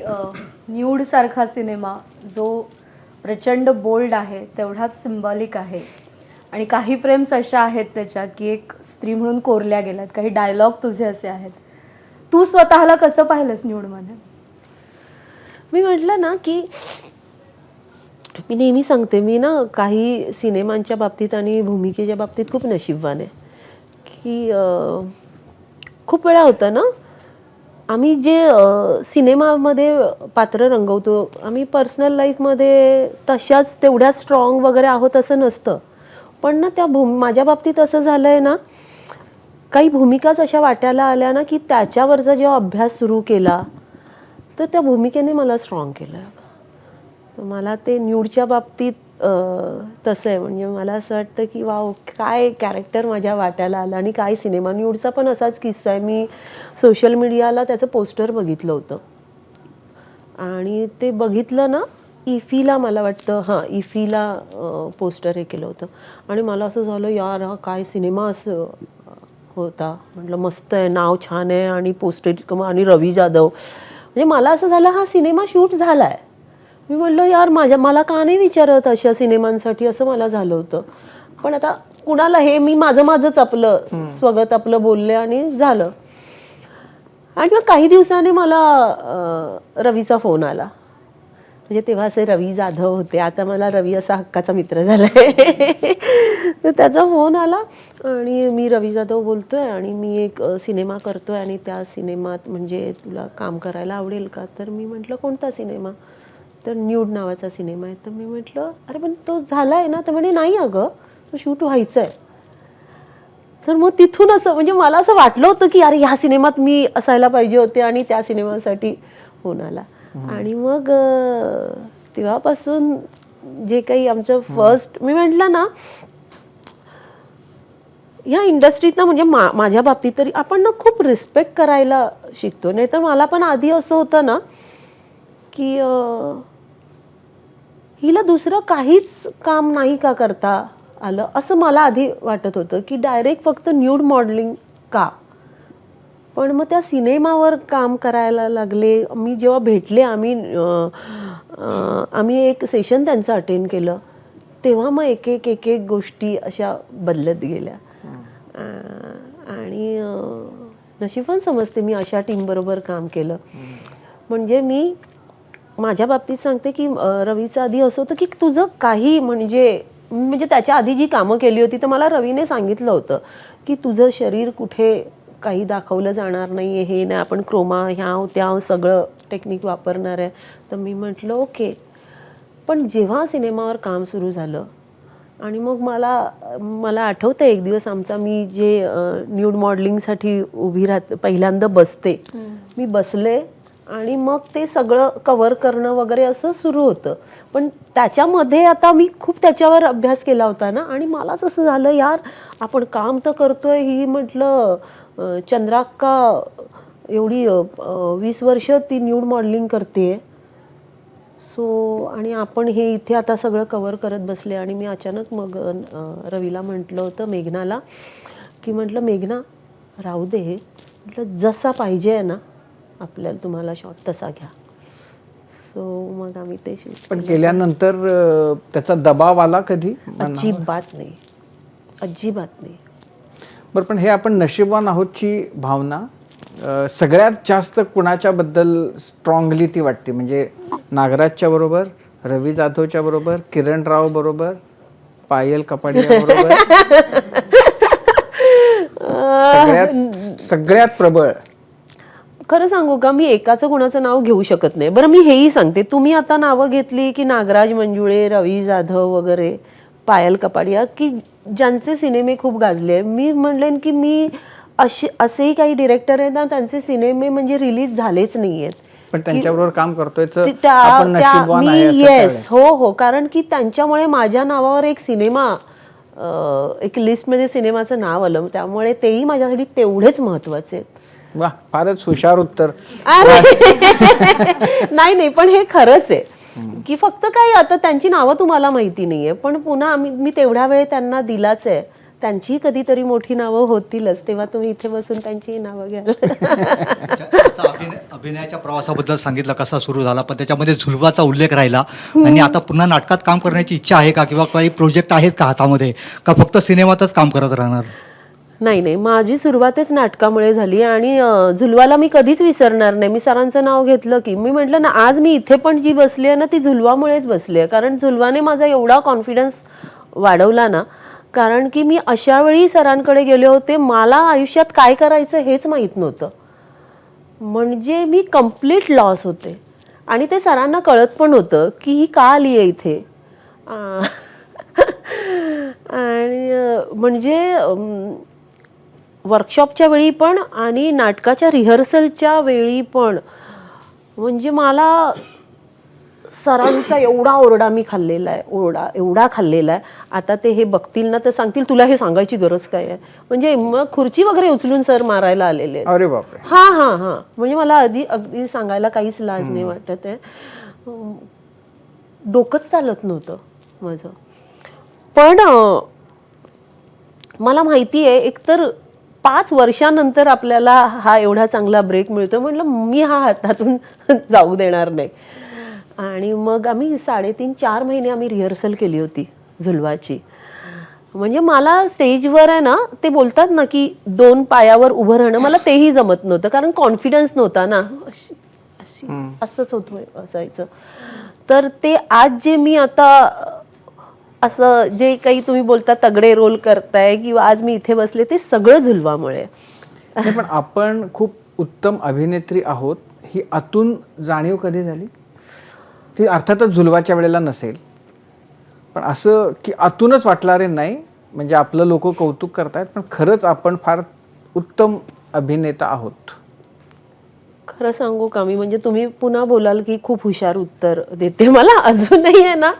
A: न्यूड सारखा सिनेमा जो प्रचंड बोल्ड आहे तेवढाच सिम्बॉलिक आहे, आणि काही फ्रेम्स अशा आहेत त्याच्यात की एक स्त्री म्हणून कोरल्या गेल्यात, काही डायलॉग तुझे असे आहेत. तू स्वतःला कसं पाहिलंस न्यूडमध्ये?
C: मी म्हटलं ना की मी नेहमी सांगते, मी ना काही सिनेमांच्या बाबतीत आणि भूमिकेच्या बाबतीत खूप नशीबवान आहे की खूप वेळा होतं ना आम्ही जे सिनेमामध्ये पात्र रंगवतो आम्ही पर्सनल लाईफमध्ये तशाच तेवढ्या स्ट्रॉंग वगैरे आहोत असं नसतं. पण ना त्या माझ्या बाबतीत असं झालंय ना, काही भूमिकाच अशा वाटायला आल्या ना की त्याच्यावरचा जेव्हा अभ्यास सुरू केला तर त्या भूमिकेने मला स्ट्रॉंग केलं. तर मला ते न्यूडच्या बाबतीत तसं आहे. म्हणजे मला असं वाटतं की वाव, काय कॅरेक्टर माझ्या वाट्याला आलं. आणि काय सिनेमा. न्यूडचा पण असाच किस्सा आहे. मी सोशल मीडियाला त्याचं पोस्टर बघितलं होतं आणि ते बघितलं ना इफीला, मला वाटतं हां इफीला पोस्टर हे केलं होतं आणि मला असं झालं यार हा काय सिनेमा असं होता. म्हटलं मस्त आहे, नाव छान आहे आणि पोस्टर आणि रवी जाधव. म्हणजे मला असं झालं हा सिनेमा शूट झाला आहे. मी म्हटलं यार मला का नाही विचारत अशा सिनेमांसाठी, असं मला झालं होतं. पण आता कुणाला हे मी माझंच आपलं स्वगत आपलं बोलले आणि झालं. आणि मग काही दिवसांनी मला रवीचा फोन आला. म्हणजे तेव्हा असे रवी जाधव होते, आता मला रवी असा हक्काचा मित्र झालाय. तर त्याचा फोन आला आणि मी रवी जाधव बोलतोय आणि मी एक सिनेमा करतोय आणि त्या सिनेमात म्हणजे तुला काम करायला आवडेल का. तर मी म्हटलं कोणता सिनेमा. तर न्यूड नावाचा सिनेमा आहे. तर मी म्हटलं अरे पण तो झाला आहे ना. तर म्हणे नाही अगं तो शूट व्हायचा आहे. तर मग तिथून असं म्हणजे मला असं वाटलं होतं की अरे ह्या सिनेमात मी असायला पाहिजे होते आणि त्या सिनेमासाठी फोन आला. आणि मग तेव्हापासून जे काही आमचं फर्स्ट, मी म्हटलं ना ह्या इंडस्ट्रीत ना म्हणजे माझ्या बाबतीत तरी आपण ना खूप रिस्पेक्ट करायला शिकतो. नाही तर मला पण आधी असं होतं ना की हिला दुसरं काहीच काम नाही का करता आलं असं मला आधी वाटत होतं की डायरेक्ट फक्त न्यूड मॉडेलिंग का. पण मग त्या सिनेमावर काम करायला लागले. मी जेव्हा भेटले आम्ही एक सेशन त्यांचं अटेंड केलं तेव्हा मग एक एक गोष्टी अशा बदलत गेल्या. आणि नशिबान समजते मी अशा टीमबरोबर काम केलं. म्हणजे मी माझ्या बाबतीत सांगते की रवीचं आधी असं होतं की तुझं काही म्हणजे त्याच्या आधी जी कामं केली होती तर मला रवीने सांगितलं होतं की तुझं शरीर कुठे काही दाखवलं जाणार नाही आहे, हे नाही, आपण क्रोमा ह्याव त्याव सगळं टेक्निक वापरणार आहे. तर मी म्हटलं ओके. पण जेव्हा सिनेमावर काम सुरू झालं आणि मग मला आठवतं एक दिवस आमचा, मी जे न्यूड मॉडेलिंगसाठी उभी राहते पहिल्यांदा बसते, मी बसले आणि मग ते सगळं कव्हर करणं वगैरे असं सुरू होतं. पण त्याच्यामध्ये आता मी खूप त्याच्यावर अभ्यास केला होता ना आणि मलाच असं झालं यार आपण काम तर करतोय. ही म्हटलं चंद्राक्का एवढी 20 वर्ष ती न्यूड मॉडेलिंग करते. सो आणि आपण हे इथे आता सगळं कव्हर करत बसले. आणि मी अचानक मग रवीला म्हटलं होतं, मेघनाला, की म्हटलं मेघना राहू दे, म्हटलं जसा पाहिजे आहे ना आपल्याला तुम्हाला शॉट तसा घ्या. सो मग आम्ही ते शूट
B: पण केल्यानंतर त्याचा दबाव आला कधी?
C: अजिबात नाही, अजिबात नाही.
B: बरं, पण हे आपण नशीबवान आहोतची भावना सगळ्यात जास्त कुणाच्या बद्दल स्ट्रॉंगली ती वाटते? म्हणजे नागराजच्या बरोबर, रवी जाधवच्या बरोबर, किरण राव बरोबर, पायल कपाडिया बरोबर, सगळ्यात प्रबळ?
C: खरं सांगू का, मी एकाचं कोणाचं नाव घेऊ शकत नाही. बरं मी हेही सांगते, तुम्ही आता नावं घेतली की नागराज मंजुळे, रवी जाधव वगैरे, पायल कपाडिया, की ज्यांचे सिनेमे खूप गाजले. मी म्हणलेन की मी असेही काही डिरेक्टर आहेत ना त्यांचे सिनेमे म्हणजे रिलीज झालेच नाहीयेत,
B: पण त्यांच्याबरोबर काम करतोय आपण नशीबवान आहे असं
C: येस, हो हो. कारण की त्यांच्यामुळे माझ्या नावावर एक सिनेमा, एक लिस्टमध्ये सिनेमाचं नाव आलं, त्यामुळे तेही माझ्यासाठी तेवढेच महत्वाचे आहेत.
B: वा, फारच हुशार उत्तर.
C: नाही नाही, पण हे खरंच आहे की फक्त काय आता त्यांची नावं तुम्हाला माहिती नाहीये, पण पुन्हा मी तेवढ्या वेळ त्यांना दिलाच आहे. त्यांची कधीतरी मोठी नावं होतीलच, तेव्हा तुम्ही इथे बसून त्यांची नावं घ्याल.
E: आता अभिनयाच्या प्रवासाबद्दल सांगितलं कसा सुरू झाला, पण त्याच्यामध्ये झुलवाचा उल्लेख राहिला. आणि आता पुन्हा नाटकात काम करण्याची इच्छा आहे का, किंवा काही प्रोजेक्ट आहेत का हातामध्ये, का फक्त सिनेमातच काम करत राहणार?
C: नाही नाही, माझी सुरुवातच नाटकामुळे झाली. आणि झुलवाला मी कधीच विसरणार नाही. मी सरांचं नाव घेतलं की मी म्हटलं ना, आज मी इथे पण जी बसली आहे ना ती झुलवामुळेच बसली आहे. कारण झुलवाने माझा एवढा कॉन्फिडन्स वाढवला ना, कारण की मी अशा वेळी सरांकडे गेले होते, मला आयुष्यात काय करायचं हेच माहीत नव्हतं. म्हणजे मी कम्प्लीट लॉस होते आणि ते सरांना कळत पण होतं की ही का आली आहे इथे. आणि म्हणजे वर्कशॉपच्या वेळी पण आणि नाटकाच्या रिहर्सलच्या वेळी पण म्हणजे मला सरांचा एवढा ओरडा मी खाल्लेला आहे, एवढा खाल्लेला आहे. आता ते हे बघतील ना तर सांगतील तुला हे सांगायची गरज काय आहे. म्हणजे मग खुर्ची वगैरे उचलून सर मारायला आलेले.
B: अरे बापरे.
C: हा हा हा, म्हणजे मला अगदी सांगायला काहीच लाज नाही वाटत आहे. डोकंच चालत नव्हतं माझं. पण मला माहिती आहे, एकतर 5 वर्षानंतर आपल्याला हा एवढा चांगला ब्रेक मिळतो, म्हटलं मी हा हातातून जाऊ देणार नाही. आणि मग आम्ही 3.5-4 महिने आम्ही रिहर्सल केली होती झुलवाची. म्हणजे मला स्टेजवर आहे ना, ते बोलतात ना की 2 पायावर उभं राहणं, मला तेही जमत नव्हतं, कारण कॉन्फिडन्स नव्हता ना. असंच होतं असायचं. तर ते आज जे मी आता असं जे काही तुम्ही बोलता तगडे रोल करताय किंवा आज मी इथे बसले, ते सगळं झुलवामुळे.
B: पण आपण खूप उत्तम अभिनेत्री आहोत ही आतून जाणीव कधी झाली? ती अर्थातच झुलवाच्या वेळेला नसेल, पण असं की आतूनच वाटणारे नाही, म्हणजे आपलं लोक कौतुक करतायत पण खरंच आपण फार उत्तम अभिनेता आहोत.
C: खरं सांगू का, मी म्हणजे तुम्ही पुन्हा बोलाल की खूप हुशार उत्तर देते, मला अजूनही आहे ना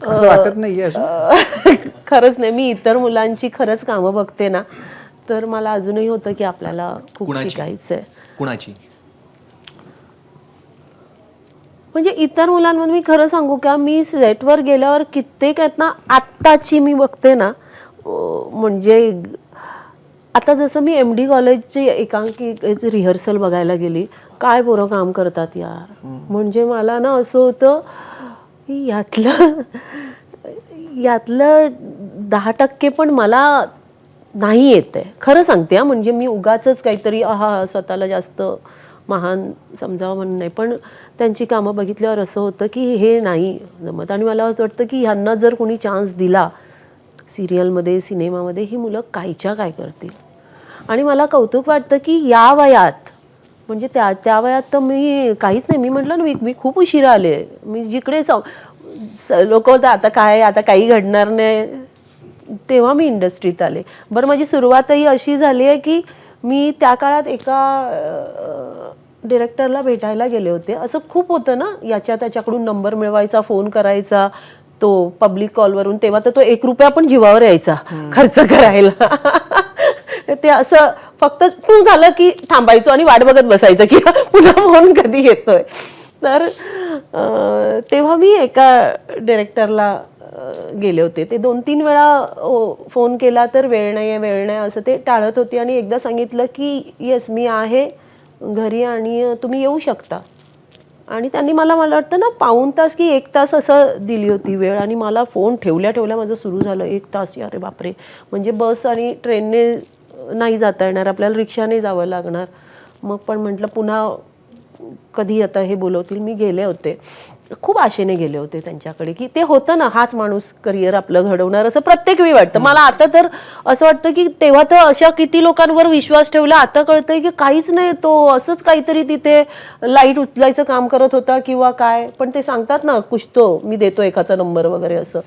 B: असं वाटत नाहीये असं?
C: खरंच नाही, मी इतर मुलांची खरंच कामं बघते ना, तर मला अजूनही होतं की आपल्याला खूप शिकायचंय.
F: कुणाची?
C: म्हणजे इतर मुलांमध्ये मी खरं सांगू का, मी सेटवर गेल्यावर कित्येक आहेत ना, आत्ताची मी बघते ना, म्हणजे आता जसं मी MD कॉलेजची एकांकिकेची रिहर्सल बघायला गेली, काय पोरं काम करतात यार. म्हणजे मला ना असं होतं की यातलं 10% पण मला नाही येते. खरं सांगते. म्हणजे मी उगाचच काहीतरी स्वतःला जास्त महान समजावं म्हणून नाही, पण त्यांची कामं बघितल्यावर असं होतं की हे नाही जमत. आणि मला असं वाटतं की ह्यांना जर कोणी चान्स दिला सिरियलमध्ये, सिनेमामध्ये, ही मुलं कायच्या काय करतील. आणि मला कौतुक वाटतं की या वयात, म्हणजे त्या वयात तर मी काहीच नाही. मी म्हटलं ना, मी खूप उशिरा आले. मी जिकडे लोक होतं आता काही घडणार नाही, तेव्हा मी इंडस्ट्रीत आले. बरं, माझी सुरुवातही अशी झाली आहे की मी त्या काळात एका डिरेक्टरला भेटायला गेले होते. असं खूप होतं ना, त्याच्याकडून नंबर मिळवायचा, फोन करायचा, तो पब्लिक कॉलवरून. तेव्हा तर तो 1 रुपया पण जीवावर यायचा खर्च करायला. ते असं फक्त तू झालं की थांबायचो आणि वाट बघत बसायचं की पुन्हा फोन कधी येतोय. तर तेव्हा मी एका डिरेक्टरला गेले होते. ते 2-3 वेळा फोन केला तर वेळ नाही आहे, वेळ नाही असं ते टाळत होते. आणि एकदा सांगितलं की येस मी आहे घरी आणि तुम्ही येऊ शकता. आणि त्यांनी मला वाटतं ना पाऊण तास की 1 तास असं दिली होती वेळ. आणि मला फोन ठेवल्या ठेवल्या माझं सुरू झालं 1 तास. अरे बापरे, म्हणजे बस आणि ट्रेनने नाही जाता येणार, आपल्याला रिक्षाने जावं लागणार. मग पण म्हटलं पुन्हा कधी आता हे बोलवतील. मी गेले होते, खूप आशेने गेले होते त्यांच्याकडे, की ते होतं ना हाच माणूस करिअर आपलं घडवणार असं प्रत्येक वेळी वाटतं मला. आता तर असं वाटतं की तेव्हा तर अशा किती लोकांवर विश्वास ठेवला, आता कळतंय की काहीच नाही, तो असंच काहीतरी तिथे लाईट उचलायचं काम करत होता किंवा काय. पण ते सांगतात ना कुछ तो मी देतो एकाचा नंबर वगैरे असं.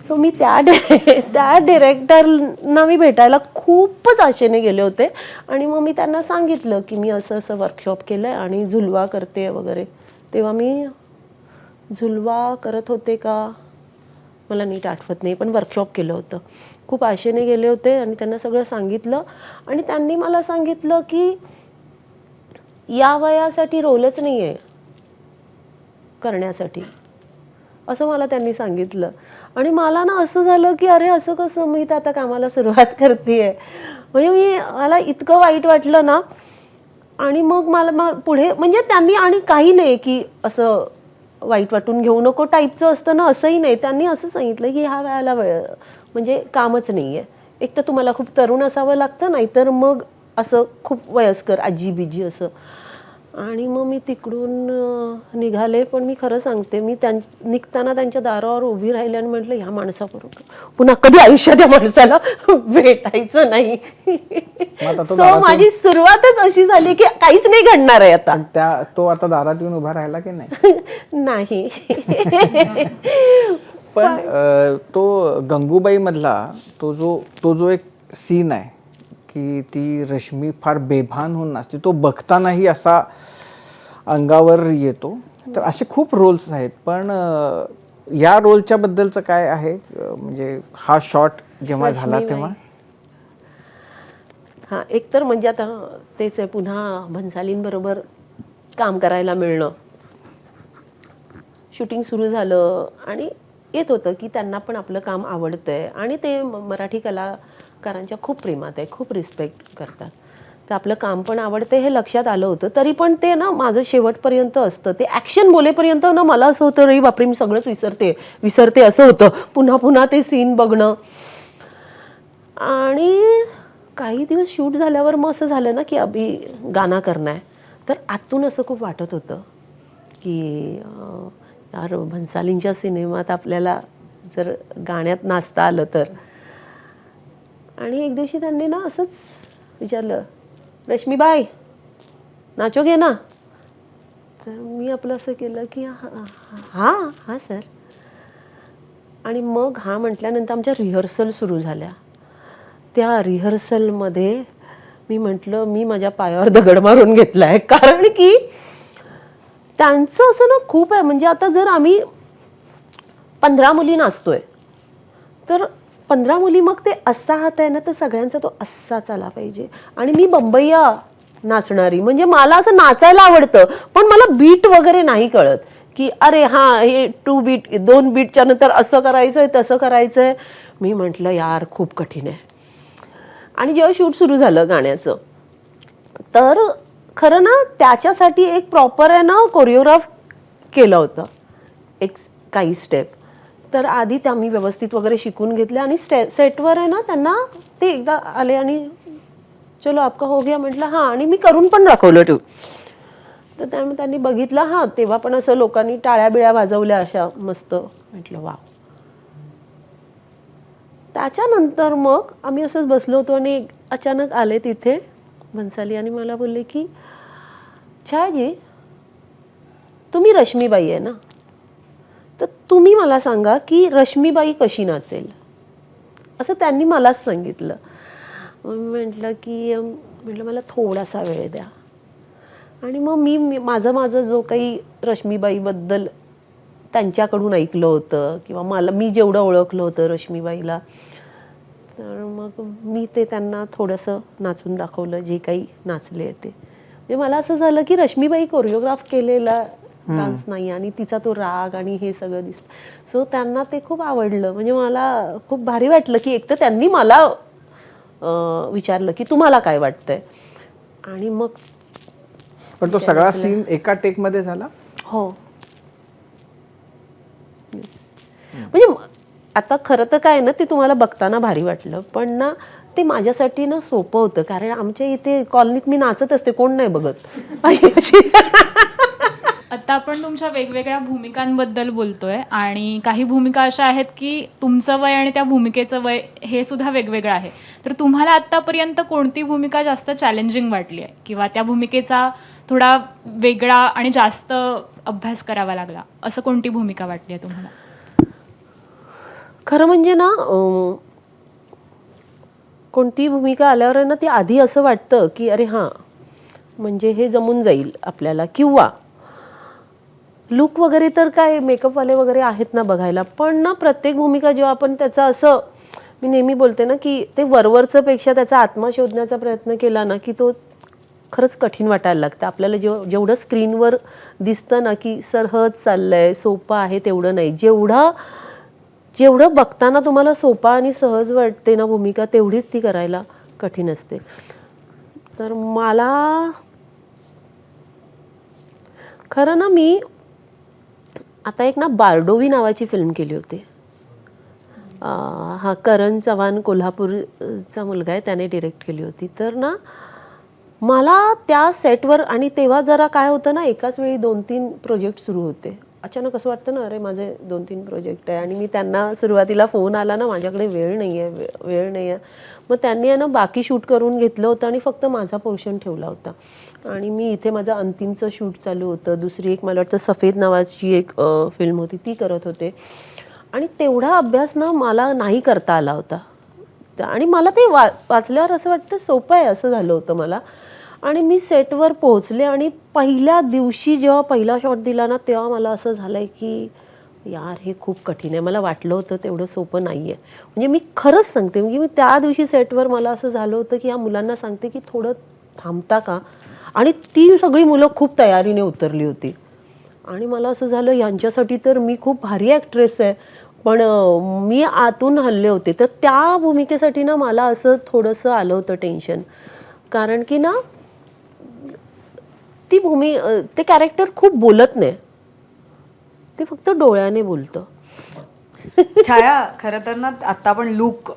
C: सो मी त्या डिरेक्टरना मी भेटायला खूपच आशेने गेले होते. आणि मग मी त्यांना सांगितलं की मी असं असं वर्कशॉप केलं आहे आणि झुलवा करते वगैरे. तेव्हा मी झुलवा करत होते का मला नीट आठवत नाही, पण वर्कशॉप केलं होतं. खूप आशेने गेले होते आणि त्यांना सगळं सांगितलं. आणि त्यांनी मला सांगितलं की या वयासाठी रोलच नाही आहे करण्यासाठी, असं मला त्यांनी सांगितलं. आणि मला ना असं झालं की अरे असं कसं, मी तर आता कामाला सुरुवात करते. म्हणजे मला इतकं वाईट वाटलं ना. आणि मग मला पुढे म्हणजे त्यांनी, आणि काही नाही की असं वाईट वाटून घेऊ नको टाईपचं असतं ना, असंही नाही. त्यांनी असं सांगितलं की ह्या वेळेला म्हणजे कामच नाही आहे. एक तर तुम्हाला खूप तरुण असावं लागतं, नाहीतर मग असं खूप वयस्कर आजी बिजी असं. आणि मग मी तिकडून निघाले. पण मी खरं सांगते, मी निघताना त्यांच्या दारावर उभी राहिले आणि म्हटलं ह्या माणसाबरोबर पुन्हा कधी आयुष्यात या माणसाला भेटायचं नाही. सो माझी सुरुवातच अशी झाली की काहीच नाही घडणार आहे आता.
B: तो आता दारात येऊन उभा राहिला की नाही?
C: नाही.
B: पण तो गंगूबाई मधला तो जो एक सीन आहे की ती रश्मी फार बेभान होऊन नाचते, तो बघतानाही असा अंगावर येतो. तर असे खूप रोल्स आहेत. पण या रोलच्या बद्दलचं काय आहे, म्हणजे हा शॉट जेव्हा झाला तेव्हा?
C: हां, एक तर म्हणजे आता तेच आहे, पुन्हा भन्सालींबरोबर काम करायला मिळणं. शूटिंग सुरू झालं आणि येत होतं की त्यांना पण आपलं काम आवडतंय आणि ते मराठी कलाकारांच्या खूप प्रेमात आहे, खूप रिस्पेक्ट करतात. तर आपलं काम पण आवडतं हे लक्षात आलं होतं. तरी पण ते ना माझं शेवटपर्यंत असतं, ते ॲक्शन बोलेपर्यंत ना मला असं होतं रे बापरे मी सगळंच विसरते असं होतं. पुन्हा पुन्हा ते सीन बघणं. आणि काही दिवस शूट झाल्यावर मग असं झालं ना की अभि गाणं करणं आहे. तर आतून असं खूप वाटत होतं की यार भन्सालींच्या सिनेमात आपल्याला जर गाण्यात नाचता आलं तर. आणि एक दिवशी त्यांनी ना असंच विचारलं, रश्मीबाई नाचोगे ना? तर मी आपलं असं केलं की हां सर. आणि मग हां म्हटल्यानंतर आमच्या रिहर्सल सुरू झाल्या. त्या रिहर्सलमध्ये मी म्हटलं मी माझ्या पायावर दगड मारून घेतला आहे. कारण की त्यांचं असं ना खूप आहे. म्हणजे आता जर आम्ही 15 मुली नाचतोय तर 15 मुली मग ते असा हात आहे ना तर सगळ्यांचा तो असाच आला पाहिजे. आणि मी बंबईया नाचणारी, म्हणजे मला असं नाचायला आवडतं पण मला बीट वगैरे नाही कळत की अरे हां हे 2 बीट 2 बीटच्या नंतर असं करायचंय तसं करायचंय. मी म्हटलं यार खूप कठीण आहे. आणि जेव्हा शूट सुरू झालं गाण्याचं तर खरं ना त्याच्यासाठी एक प्रॉपर आहे ना कोरिओग्राफ केलं होतं, एक काही स्टेप. तर आधी त्या मी व्यवस्थित वगैरे शिकून घेतल्या आणि सेटवर आहे ना त्यांना ते एकदा आले आणि चलो आपका हो गया म्हटलं हां. आणि मी करून पण दाखवलं तू. तर त्यामुळे त्यांनी बघितलं हां. तेव्हा पण असं लोकांनी टाळ्या बिळ्या वाजवल्या अशा मस्त. म्हटलं वाव. त्याच्यानंतर मग आम्ही असंच बसलो होतो आणि अचानक आले तिथे भन्साली आणि मला बोलले की छायाजी तुम्ही रश्मीबाई आहे ना, तर तुम्ही मला सांगा की रश्मीबाई कशी नाचेल, असं त्यांनी मलाच सांगितलं. म्हटलं की मला थोडासा वेळ द्या. आणि मग मी माझं जो काही रश्मीबाईबद्दल त्यांच्याकडून ऐकलं होतं किंवा मी जेवढं ओळखलं होतं रश्मीबाईला, तर मग मी ते त्यांना थोडंसं नाचून दाखवलं जे काही नाचले ते. म्हणजे मला असं झालं की रश्मीबाई कोरिओग्राफ केलेला डान्स नाही, आणि तिचा तो राग आणि हे सगळं दिसलं. सो त्यांना ते खूप आवडलं. म्हणजे मला खूप भारी वाटलं की एक तर त्यांनी मला विचारलं की तुम्हाला काय वाटतंय, आणि मग
B: पण तो सगळा सीन एका टेक मध्ये झाला.
C: हो. म्हणजे आता खरं तर काय ना, ते तुम्हाला बघताना भारी वाटलं, पण ना ते माझ्यासाठी ना सोपं होतं, कारण आमच्या इथे कॉलनीत मी नाचत असते, कोण नाही बघत.
F: आता आपण तुमच्या वेगवेगळ्या भूमिकांबद्दल बोलतोय आणि काही भूमिका अशा आहेत की तुमचं वय आणि त्या भूमिकेचं वय हे सुद्धा वेगवेगळं आहे. तर तुम्हाला आत्तापर्यंत कोणती भूमिका जास्त चॅलेंजिंग वाटली आहे किंवा त्या भूमिकेचा थोडा वेगळा आणि जास्त अभ्यास करावा लागला, असं कोणती भूमिका वाटली आहे तुम्हाला?
C: खरं म्हणजे ना कोणती भूमिका आल्यावर ना ती आधी असं वाटतं की अरे हां, म्हणजे हे जमून जाईल आपल्याला, किंवा लुक वगैरे तर काय मेकअपवाले वगैरे आहेत ना बघायला, पण ना प्रत्येक भूमिका जेव्हा आपण त्याचा असं, मी नेहमी बोलते ना की ते वरवरचं पेक्षा त्याचा आत्मा शोधण्याचा प्रयत्न केला ना की तो खरंच कठीण वाटायला लागतं आपल्याला. जेवढं स्क्रीनवर दिसतं ना की सहज चाललंय, सोपं आहे, तेवढं नाही. जेवढं बघताना तुम्हाला सोपा आणि सहज वाटते ना भूमिका, तेवढीच ती करायला कठीण असते. तर मला खरं ना, मी आता एक ना बारडोवी नावाची फिल्म केली होती. हा करण चव्हाण कोल्हापूरचा मुलगा आहे, त्याने डिरेक्ट केली होती. तर ना मला त्या सेटवर, आणि तेव्हा जरा काय होतं ना, एकाच वेळी 2-3 प्रोजेक्ट सुरू होते. अचानक असं वाटतं ना, अरे माझे 2-3 प्रोजेक्ट आहे, आणि मी त्यांना सुरुवातीला फोन आला ना, माझ्याकडे वेळ नाही आहे. मग त्यांनी आहे ना बाकी शूट करून घेतलं होतं आणि फक्त माझा पोर्शन ठेवला होता. आणि मी इथे माझं अंतिमचं शूट चालू होतं. दुसरी एक मला वाटतं सफेद नावाची एक फिल्म होती, ती करत होते. आणि तेवढा अभ्यास ना मला नाही करता आला होता. आणि मला ते वाचल्यावर असं वाटतं सोपं आहे असं झालं होतं मला. आणि मी सेटवर पोहोचले आणि पहिल्या दिवशी जेव्हा पहिला शॉट दिला ना, तेव्हा मला असं झालंय की यार हे खूप कठीण आहे. मला वाटलं होतं तेवढं सोपं नाही आहे. म्हणजे मी खरंच सांगते, म्हणजे मी त्या दिवशी सेटवर मला असं झालं होतं की या मुलांना सांगते की थोडं थांबता का. आणि ती सगळी मुलं खूप तयारीने उतरली होती. आणि मला असं झालं यांच्यासाठी तर मी खूप भारी ॲक्ट्रेस आहे, पण मी आतून हल्ले होते. तर त्या भूमिकेसाठी ना मला असं थोडंसं आलं होतं टेन्शन, कारण की ना ते कॅरेक्टर खूप बोलत नाही, ते फक्त डोळ्याने बोलतं.
G: छाया, खरं तर ना आता आपण लुक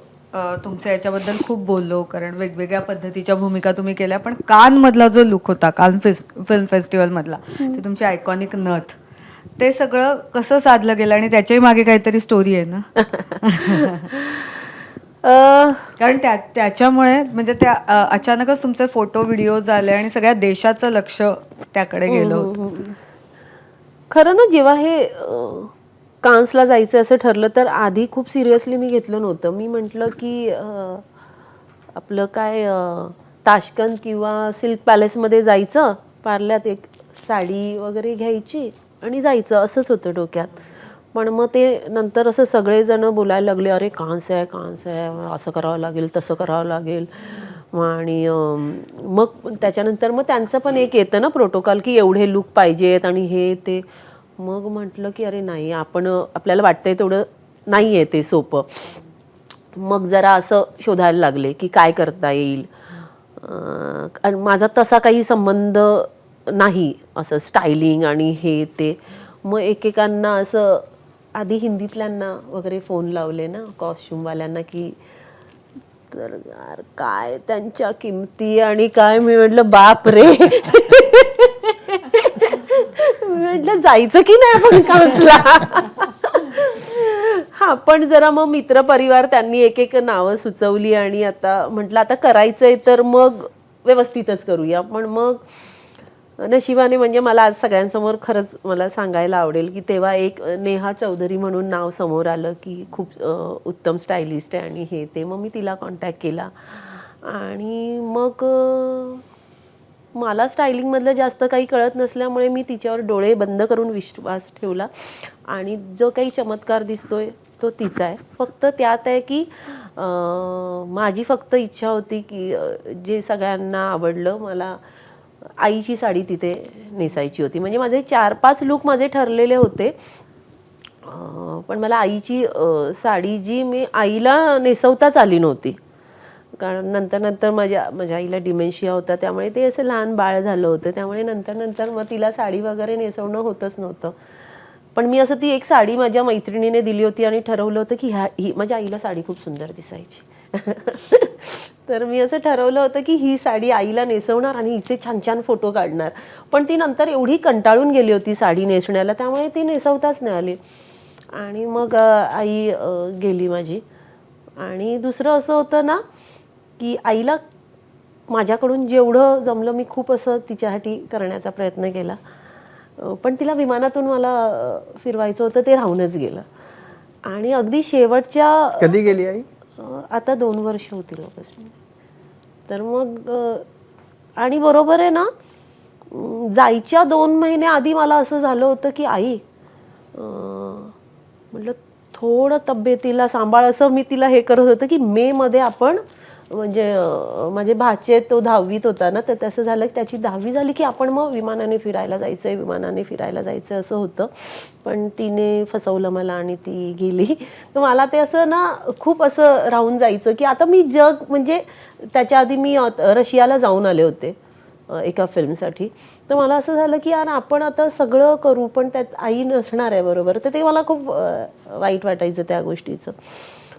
G: तुमच्या याच्याबद्दल खूप बोललो, कारण वेगवेगळ्या पद्धतीच्या भूमिका तुम्ही केल्या, पण कानमधला जो लुक होता, कान फिल्म फेस्टिवलमधला, ते तुमची आयकॉनिक नथ, ते सगळं कसं साधलं गेलं, आणि त्याच्याही मागे काहीतरी स्टोरी आहे ना? कारण त्याच्यामुळे म्हणजे त्या अचानकच तुमचे फोटो व्हिडिओ झाले आणि सगळ्या देशाचं लक्ष त्याकडे गेलं होतं.
C: खरं ना, जेव्हा हे कान्सला जायचं असं ठरलं, तर आधी खूप सिरियसली मी घेतलं नव्हतं. मी म्हटलं की आपलं काय ताशकंद किंवा सिल्क पॅलेसमध्ये जायचं, पार्ल्यात एक साडी वगैरे घ्यायची आणि जायचं, असंच होतं डोक्यात. पण मग ते नंतर असं सगळेजण बोलायला लागले, अरे कान्स आहे, असं करावं लागेल, तसं करावं लागेल. आणि मग त्याच्यानंतर मग त्यांचं पण एक येतं ना प्रोटोकॉल की एवढे लुक पाहिजेत आणि हे ते. मग म्हटलं की अरे नाही, आपल्याला वाटतंय तेवढं नाही आहे ते सोपं. मग जरा असं शोधायला लागले की काय करता येईल. आणि माझा तसा काही संबंध नाही असं स्टायलिंग आणि हे ते. मग एकेकांना असं आधी हिंदीतल्यांना वगैरे फोन लावले ना, कॉस्ट्युमवाल्यांना, की तर यार काय त्यांच्या किमती आणि काय. मी म्हटलं बाप रे. मी म्हटलं जायचं की नाही आपण कान्सला. हा, पण जरा मग मित्र परिवार त्यांनी एक एक नावं सुचवली आणि आता म्हटलं आता करायचंय तर मग व्यवस्थितच करूया. पण मग नशिबाने म्हणजे मला आज सगळ्यांसमोर खरंच मला सांगायला आवडेल की तेव्हा एक नेहा चौधरी म्हणून नाव समोर आलं की खूप उत्तम स्टायलिस्ट आहे आणि हे ते. मग मी तिला कॉन्टॅक्ट केला आणि मग मला स्टायलिंगमधलं जास्त काही कळत नसल्यामुळे मी तिच्यावर डोळे बंद करून विश्वास ठेवला आणि जो काही चमत्कार दिसतोय तो तिचा आहे. फक्त त्यात आहे की माझी फक्त इच्छा होती की जे सगळ्यांना आवडलं, मला आईची साडी तिथे नेसायची होती. म्हणजे माझे 4-5 लूक माझे ठरलेले होते. पण मला आईची साडी जी मी आईला नेसवताच आली नव्हती. कारण नंतर माझ्या आईला डिमेन्शिया होता, त्यामुळे ते असं लहान बाळ झालं होतं. त्यामुळे नंतर मग तिला साडी वगैरे नेसवणं होतच नव्हतं. पण मी असं ती एक साडी माझ्या मैत्रिणीने दिली होती आणि ठरवलं होतं की ही माझ्या आईला साडी खूप सुंदर दिसायची. तर मी असं ठरवलं होतं की ही साडी आईला नेसवणार आणि हिचे छान छान फोटो काढणार. पण ती नंतर एवढी कंटाळून गेली होती साडी नेसण्याला, त्यामुळे ती नेसवताच नाही आली. आणि मग आई गेली माझी. आणि दुसरं असं होतं ना की आईला माझ्याकडून जेवढं जमलं मी खूप असं तिच्यासाठी करण्याचा प्रयत्न केला. पण तिला विमानातून मला फिरवायचं होतं, ते राहूनच गेलं. आणि अगदी शेवटच्या
B: कधी गेली आई?
C: आता 2 वर्ष होतील ऑगस्टमध्ये. तर मग आणि बरोबर आहे ना, जायच्या 2 महिने आधी मला असं झालं होतं की आई म्हटलं थोडं तब्येतीला सांभाळ, असं मी तिला हे करत होतं की मेमध्ये आपण म्हणजे माझे भाचे तो 10वीत होता ना, तर तसं झालं की त्याची 10वी झाली की आपण मग विमानाने फिरायला जायचं असं होतं. पण तिने फसवलं मला आणि ती गेली. तर मला ते असं ना खूप असं राहून जायचं की आता मी जग म्हणजे त्याच्या आधी मी रशियाला जाऊन आले होते एका फिल्मसाठी. तर मला असं झालं की यार आपण आता सगळं करू पण त्यात आई नसणार आहे बरोबर. तर ते मला खूप वाईट वाटायचं त्या गोष्टीचं.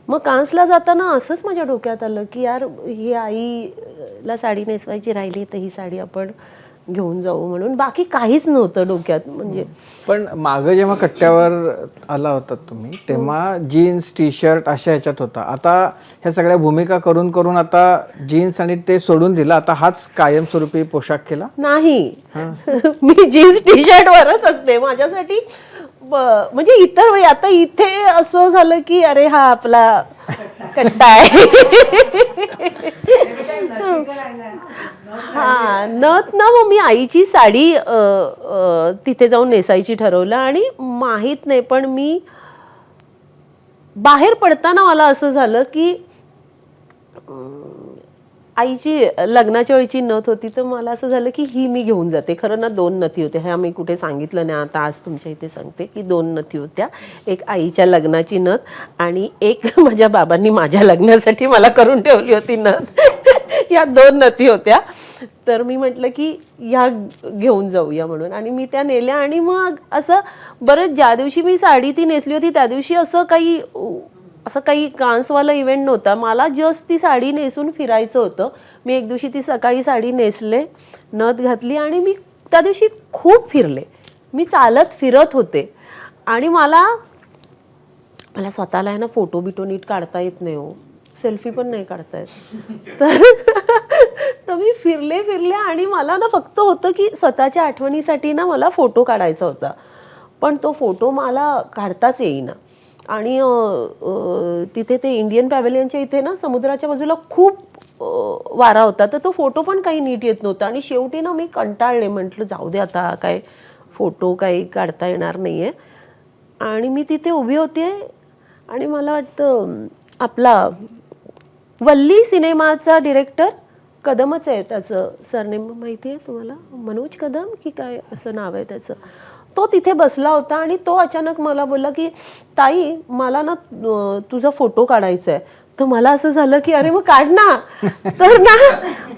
C: मग कान्सला जाताना असंच माझ्या डोक्यात आलं की यार ही आईला साडी नेसवायची राहिली तर ही साडी आपण घेऊन जाऊ म्हणून. बाकी काहीच नव्हतं डोक्यात. म्हणजे
B: पण मागं जेव्हा कट्ट्यावर आला होता तुम्ही, तेव्हा जीन्स टी शर्ट अशा ह्याच्यात होता. आता ह्या सगळ्या भूमिका करून करून आता जीन्स आणि ते सोडून दिलं, आता हाच कायमस्वरूपी पोशाख केला?
C: नाही. मी जीन्स टी शर्ट वरच असते माझ्यासाठी. म्हणजे इतर वेळी आता इथे असं झालं की अरे हा आपला कट्टा आहे. हा नथ ना, मग मी आईची साडी तिथे जाऊन नेसायची ठरवलं. आणि माहित नाही पण मी बाहेर पडताना मला असं झालं की आईची लग्नाच्या वेळीची नथ होती, तर मला असं झालं की ही मी घेऊन जाते. खरं ना 2 नथी होत्या, ह्या मी कुठे सांगितलं नाही, आता आज तुमच्या इथे सांगते की 2 नथी होत्या. एक आईच्या लग्नाची नथ आणि एक माझ्या बाबांनी माझ्या लग्नासाठी मला करून ठेवली होती नथ. या 2 नथी होत्या. तर मी म्हटलं की ह्या घेऊन जाऊया म्हणून. आणि मी त्या नेल्या. आणि मग असं बरं, ज्या दिवशी मी साडी ती नेसली होती त्या दिवशी असं काही कान्सवाला इव्हेंट नव्हता. मला जस्ट ती साडी नेसून फिरायचं होतं. मी एक दिवशी ती सकाळी साडी नेसले, नथ घातली आणि मी त्या दिवशी खूप फिरले. मी चालत फिरत होते आणि मला स्वतःला आहे ना फोटो बिटो नीट काढता येत नाही हो, सेल्फी पण नाही काढता येत. तर मी फिरले आणि मला ना फक्त होतं की स्वतःच्या आठवणीसाठी ना मला फोटो काढायचा होता. पण तो फोटो मला काढताच येईना. आणि तिथे ते इंडियन पॅव्हेलियनच्या इथे ना समुद्राच्या बाजूला खूप वारा होता, तर तो फोटो पण काही नीट येत नव्हता. आणि शेवटी ना मी कंटाळले, म्हटलं जाऊ दे आता काय फोटो काही काढता येणार नाही आहे. आणि मी तिथे उभी होते आणि मला वाटतं आपला वल्ली सिनेमाचा डिरेक्टर कदमच आहे, त्याचं सरनेम माहिती आहे तुम्हाला, मनोज कदम की काय असं नाव आहे त्याचं. तो तिथे बसला होता आणि तो अचानक मला बोलला की ताई मला ना तुझा फोटो काढायचा आहे. तर मला असं झालं की अरे मग काढ ना. तर ना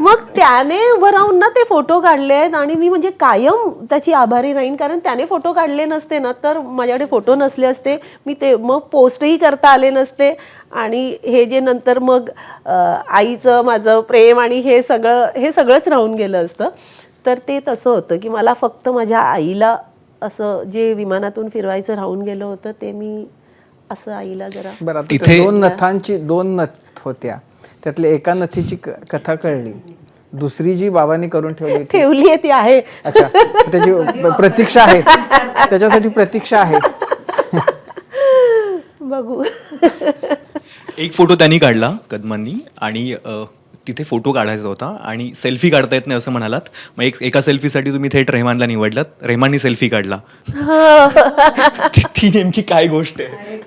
C: मग त्याने उभं राहून ना ते फोटो काढले आहेत. आणि मी म्हणजे कायम त्याची आभारी राहीन, कारण त्याने फोटो काढले नसते ना तर माझ्याकडे फोटो नसले असते, मी ते मग पोस्टही करता आले नसते. आणि हे जे नंतर मग आईचं माझं प्रेम आणि हे सगळंच राहून गेलं असतं. तर ते तसं होतं की मला फक्त माझ्या आईला असं जे विमानातून फिरवायचं राहून गेलं होतं ते मी असं आईला जरा.
B: बरं, आता त्या 2 नथांची 2 नथ होत्या, त्यातल्या एका नथीची कथा कळली, दुसरी जी बाबांनी करून
C: ठेवली आहे ती आहे.
B: अच्छा, त्याची प्रतीक्षा आहे, त्याच्यासाठी प्रतीक्षा आहे.
C: बघू.
H: एक फोटो त्यांनी काढला कदमांनी आणि तिथे फोटो काढायचा होता आणि सेल्फी काढता येत नाही असं म्हणालात. मग एका सेल्फीसाठी तुम्ही थेट रेहमानला निवडलात, रेहमाननी सेल्फी काढला. ती नेमकी काय गोष्ट आहे?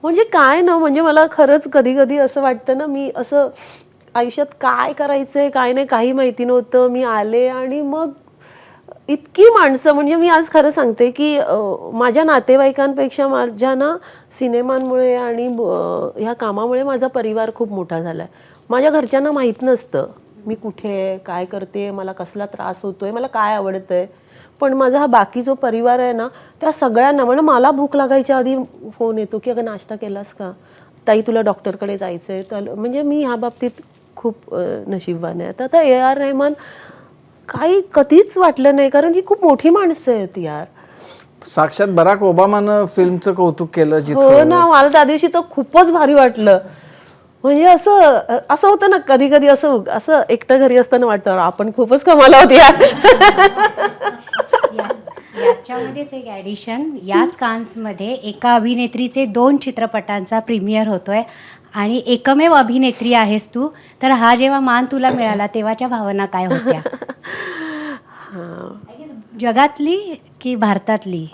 C: म्हणजे काय ना, म्हणजे मला खरंच कधी कधी असं वाटतं ना, मी असं आयुष्यात काय करायचंय काय नाही काही माहिती नव्हतं. मी आले आणि मग इतकी माणसं, म्हणजे मी आज खरं सांगते की माझ्या नातेवाईकांपेक्षा माझ्या ना सिनेमांमुळे आणि ह्या कामामुळे माझा परिवार खूप मोठा झाला आहे. माझ्या घरच्यांना माहीत नसतं मी कुठे आहे, काय करते, मला कसला त्रास होतोय, मला काय आवडतंय. पण माझा हा बाकी जो परिवार आहे ना, त्या सगळ्यांना, म्हणजे मला भूक लागायच्या आधी फोन येतो की अगं नाश्ता केलास का, ताई तुला डॉक्टरकडे जायचं आहे. तर म्हणजे मी ह्या बाबतीत खूप नशीबवान आहे. तर आता AR रहमान काही कधीच वाटलं नाही, कारण ही खूप मोठी माणसं आहेत यार.
B: साक्षात बराक ओबामानं फिल्मचं कौतुक केलं
C: हो
B: जिथं.
C: ना, मला त्या दिवशी तर खूपच भारी वाटलं. म्हणजे असं असं होतं ना कधी कधी, असं असं एकटं घरी असताना वाटतं आपण खूपच कमाल आहोत यार.
D: याच्यामध्येच एक ॲडिशन, याच कान्समध्ये एका अभिनेत्रीचे 2 चित्रपटांचा प्रीमियर होतोय आणि एकमेव अभिनेत्री आहेस तू. तर हा जेव्हा मान तुला मिळाला तेव्हाच्या भावना काय होत्या? I guess जगातली की भारतातली?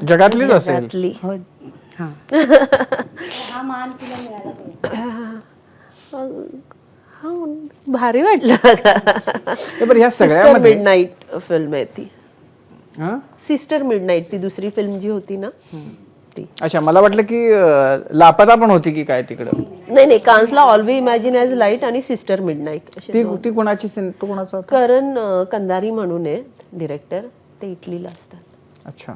B: जगातलीच असेल.
C: जगातली.
D: हो, हां. हा मान तुला मिळाला तेव्हा.
C: हा, भारी वाटलं.
B: हे बरं ह्या सगळ्यामध्ये
C: मिडनाईट फिल्म आहे ती.
B: हां?
C: सिस्टर मिडनाईट, ती दुसरी फिल्म जी होती ना ती.
B: अच्छा, मला वाटलं की लापता पण होती की काय तिकडं.
C: नाही, कान्सला all we imagine as light आणि सिस्टर मिडनाईट असे
B: ती
C: दोन.
B: ती कोणाची तो कोणाचा होता?
C: करण कंदारी म्हणून आहे डिरेक्टर, ते इटलीला असतात.
B: अच्छा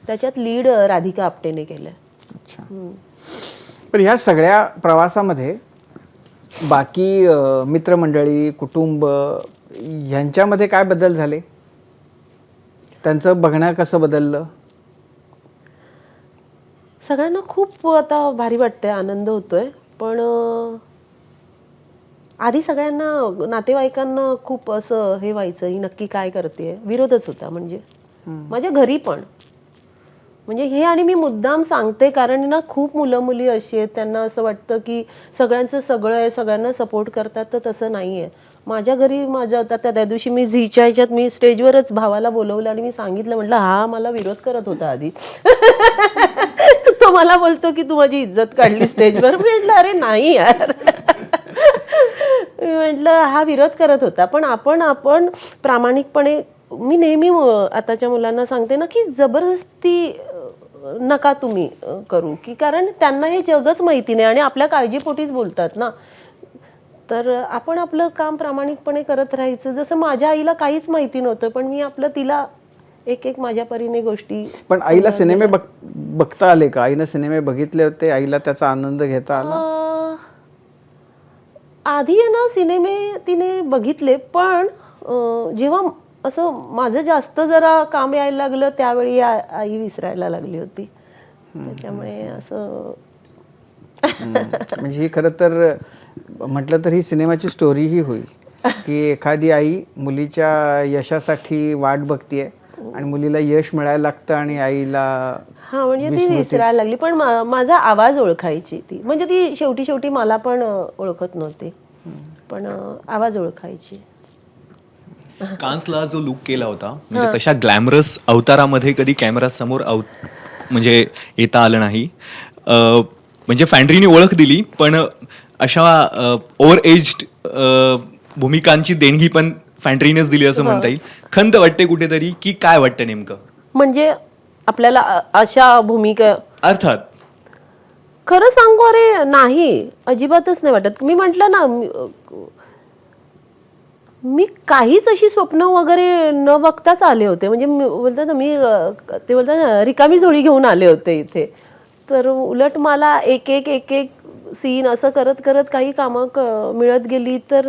C: त्याच्यात लीड राधिका आपटेने केलंय.
B: अच्छा. पण ह्या सगळ्या प्रवासामध्ये बाकी मित्रमंडळी, कुटुंब ह्यांच्यामध्ये काय बदल झाले? त्यांचं बघणं कसं बदललं?
C: सगळ्यांना खूप आता भारी वाटतंय, आनंद होतोय. पण आधी सगळ्यांना, नातेवाईकांना खूप असं हे व्हायचं, ही नक्की काय करते, विरोधच होता. म्हणजे माझ्या घरी पण, म्हणजे हे, आणि मी मुद्दाम सांगते कारण ना खूप मुलं मुली अशी आहेत, त्यांना असं वाटतं की सगळ्यांचं सगळं आहे, सगळ्यांना सपोर्ट करतात, तर तसं नाही आहे. माझ्या घरी माझ्या आता त्या दिवशी मी झीच्या ह्याच्यात मी स्टेजवरच भावाला बोलवलं आणि मी सांगितलं, म्हटलं हा मला विरोध करत होता आधी. तो मला बोलतो की तू माझी इज्जत काढली स्टेजवर. म्हटलं अरे नाही यार. म्हटलं हा विरोध करत होता, पण आपण प्रामाणिकपणे, मी नेहमी आताच्या मुलांना सांगते ना की जबरदस्ती नका तुम्ही करू, की कारण त्यांना हे जगच माहिती नाही आणि आपल्या काळजीपोटीच बोलतात ना. तर आपण आपलं काम प्रामाणिकपणे करत राहायचं. जसं माझ्या आईला काहीच माहिती नव्हतं, पण मी आपलं तिला एक माझ्या परीने गोष्टी.
B: पण आईला सिनेमे बघता आले का? आईनं सिनेमे बघितले होते, आईला त्याचा आनंद घेता आला?
C: आधी आहे ना सिनेमे तिने बघितले, पण जेव्हा असं माझं जास्त जरा काम यायला लागलं त्यावेळी आई विसरायला लागली होती. त्याच्यामुळे असं
B: म्हणजे ही खरं तर म्हटलं तर ही सिनेमाची स्टोरी ही होईल की एखादी आई मुलीच्या यशासाठी वाट बघतीये आणि मुलीला यश मिळायला लागतं आणि आईला
C: हा, म्हणजे ती विसरायला लागली. पण माझा आवाज ओळखायची ती, म्हणजे ती शेवटी मला पण ओळखत नव्हती, पण आवाज ओळखायची.
H: कान्सला जो लुक केला होता, म्हणजे तशा ग्लॅमरस अवतारामध्ये कधी कॅमेरा समोर म्हणजे येता आलं नाही. म्हणजे फॅन्ड्रीने ओळख दिली, पण अशा ओव्हर एज्ड भूमिकांची देणगी पण फॅन्ड्रीनेच दिली असं म्हणता येईल. खंत वाटते कुठेतरी, की काय वाटतं नेमकं?
C: म्हणजे आपल्याला अशा भूमिका,
H: अर्थात
C: खरं सांगू, अरे नाही, अजिबातच नाही वाटत. मी म्हटलं ना, मी काहीच अशी स्वप्न वगैरे न बघताच आले होते. म्हणजे बोलतात ना, ते बोलतात ना, रिकामी झोळी घेऊन आले होते इथे. तर उलट मला एक सीन असं करत करत काही कामं मिळत गेली, तर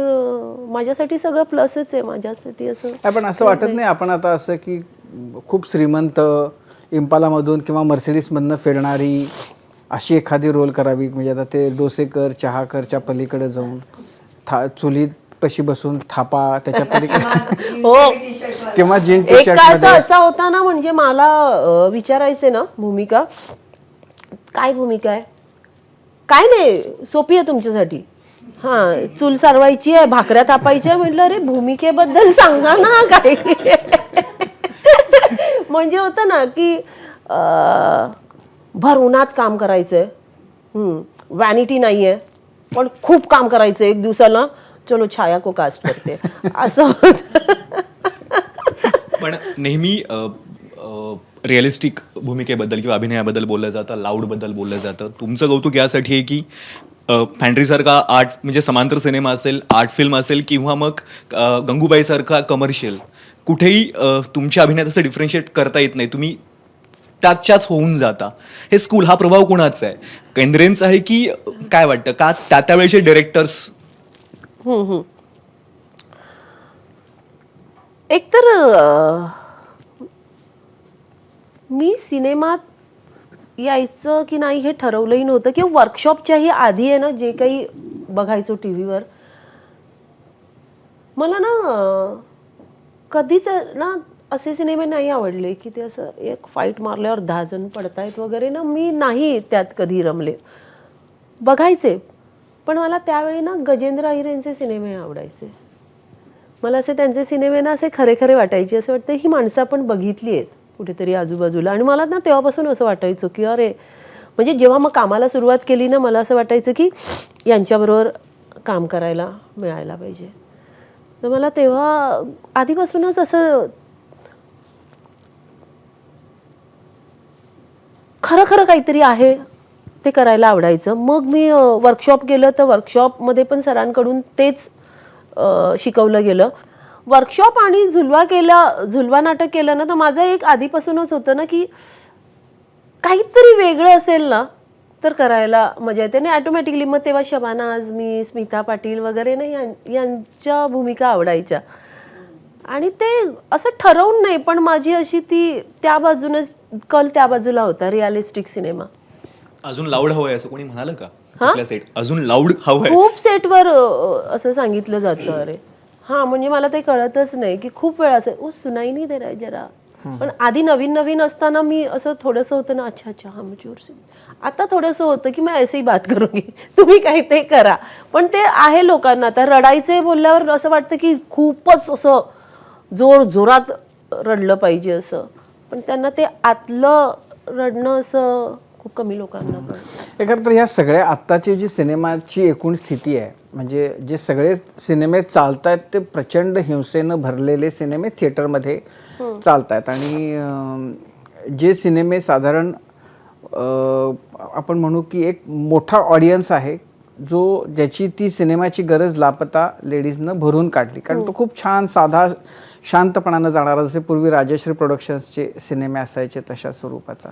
C: माझ्यासाठी सगळं प्लसच आहे. माझ्यासाठी असं
B: पण असं वाटत नाही आपण आता असं की खूप श्रीमंत इम्पालामधून किंवा मर्सिडीजमधनं फिरणारी अशी एखादी रोल करावी? म्हणजे आता ते डोसेकर चहाकरच्या पलीकडे जाऊन चुलीत पशी बसून थापा त्याच्या पलीकडे
C: हो,
B: किंवा जीन टी
C: एक काळ
B: शर्ट
C: तर
B: मध्ये.
C: असा होता ना, म्हणजे मला विचारायचे ना भूमिका, काय भूमिका आहे, काय नाही, सोपी आहे तुमच्यासाठी. हा, चूल सारवायची आहे, भाकऱ्या थापायच्या. म्हटलं अरे भूमिकेबद्दल सांगा ना काय. म्हणजे होतं ना की भर उन्हात काम करायचंय, व्हॅनिटी नाहीये, पण खूप काम करायचं एक दिवसाला, चलो छाया को कास्ट करते असं होतं.
H: पण नेहमी रिअलिस्टिक भूमिकेबद्दल किंवा अभिनयाबद्दल बोललं जातं, लाऊडबद्दल बोललं जातं. तुमचं कौतुक यासाठी आहे की फॅन्ड्रीसारखा आर्ट म्हणजे समांतर सिनेमा असेल, आर्ट फिल्म असेल किंवा मग गंगूबाईसारखा कमर्शियल, कुठेही तुमच्या अभिनयात असं डिफरन्शिएट करता येत नाही, तुम्ही त्याच्याच होऊन जाता. हे स्कूल, हा प्रभाव कुणाचा आहे? केंद्रेंचा आहे की काय वाटतं, का त्यावेळेचे डिरेक्टर्स?
C: एकतर मी सिनेमात यायचं की नाही हे ठरवलंही नव्हतं, किंवा वर्कशॉपच्याही आधी आहे ना जे काही बघायचो टी व्हीवर, मला ना कधीच ना असे सिनेमे नाही आवडले की ते असं एक फाईट मारल्यावर 10 जण पडतायत वगैरे ना, मी नाही त्यात कधी रमले. बघायचे, पण मला त्यावेळी ना गजेंद्र अहिर यांचे सिनेमे आवडायचे. मला असे त्यांचे सिनेमे ना असे खरे खरे वाटायचे, असं वाटतं ही माणसं आपण बघितली आहेत कुठेतरी आजूबाजूला. आणि मला ना तेव्हापासून असं वाटायचं की अरे, म्हणजे जेव्हा मग कामाला सुरुवात केली ना, मला असं वाटायचं की यांच्याबरोबर काम करायला मिळायला पाहिजे. तर मला तेव्हा आधीपासूनच असं खरं खरं काहीतरी आहे ते करायला आवडायचं. मग मी वर्कशॉप केलं, तर वर्कशॉपमध्ये पण सरांकडून तेच शिकवलं गेलं. वर्कशॉप आणि झुलवा नाटक केलं ना, तर माझं एक आधीपासूनच होतं ना की काहीतरी वेगळं असेल ना तर करायला मजा येते. आणि ॲटोमॅटिकली मग तेव्हा शबाना आझमी, स्मिता पाटील वगैरे ना यांच्या भूमिका आवडायच्या. आणि ते असं ठरवून नाही, पण माझी अशी ती त्या बाजूनच कल त्या बाजूला होता, रिअलिस्टिक सिनेमा.
H: अजून लाऊड हवंय असं कोणी म्हणालं का कुठल्या सेट? अजून लाऊड हवंय?
C: खूप सेटवर असं सांगितलं जातं. अरे हां, म्हणजे मला ते कळतच नाही की खूप वेळा असं ओ सुनाई नाही दे रहा जरा. पण आधी नवीन नवीन असताना मी असं थोडंसं होतं ना, अच्छा हा मच्युअर से. आता थोडंसं होतं की मैं ऐसे ही बात करूंगी, तुम्ही काही ते करा. पण ते आहे लोकांना आता रडायचे बोलल्यावर असं वाटतं की खूपच असं जोरात रडलं पाहिजे असं, पण त्यांना ते आतलं रडणं असं खूप कमी लोकांना कळतं.
B: खरं तर ह्या सगळ्या आत्ताची जी सिनेमाची एकूण स्थिती आहे, म्हणजे जे सगळे सिनेमे चालत आहेत ते प्रचंड हिंसेनं भरलेले सिनेमे थिएटरमध्ये चालत आहेत. आणि जे सिनेमे साधारण आपण म्हणू की एक मोठा ऑडियन्स आहे, ज्याची ती सिनेमाची गरज लापता लेडीजनं भरून काढली. कारण तो खूप छान साधा शांतपणानं जाणारा, जसे पूर्वी राजश्री प्रोडक्शन्सचे सिनेमे असायचे तशा स्वरूपाचा.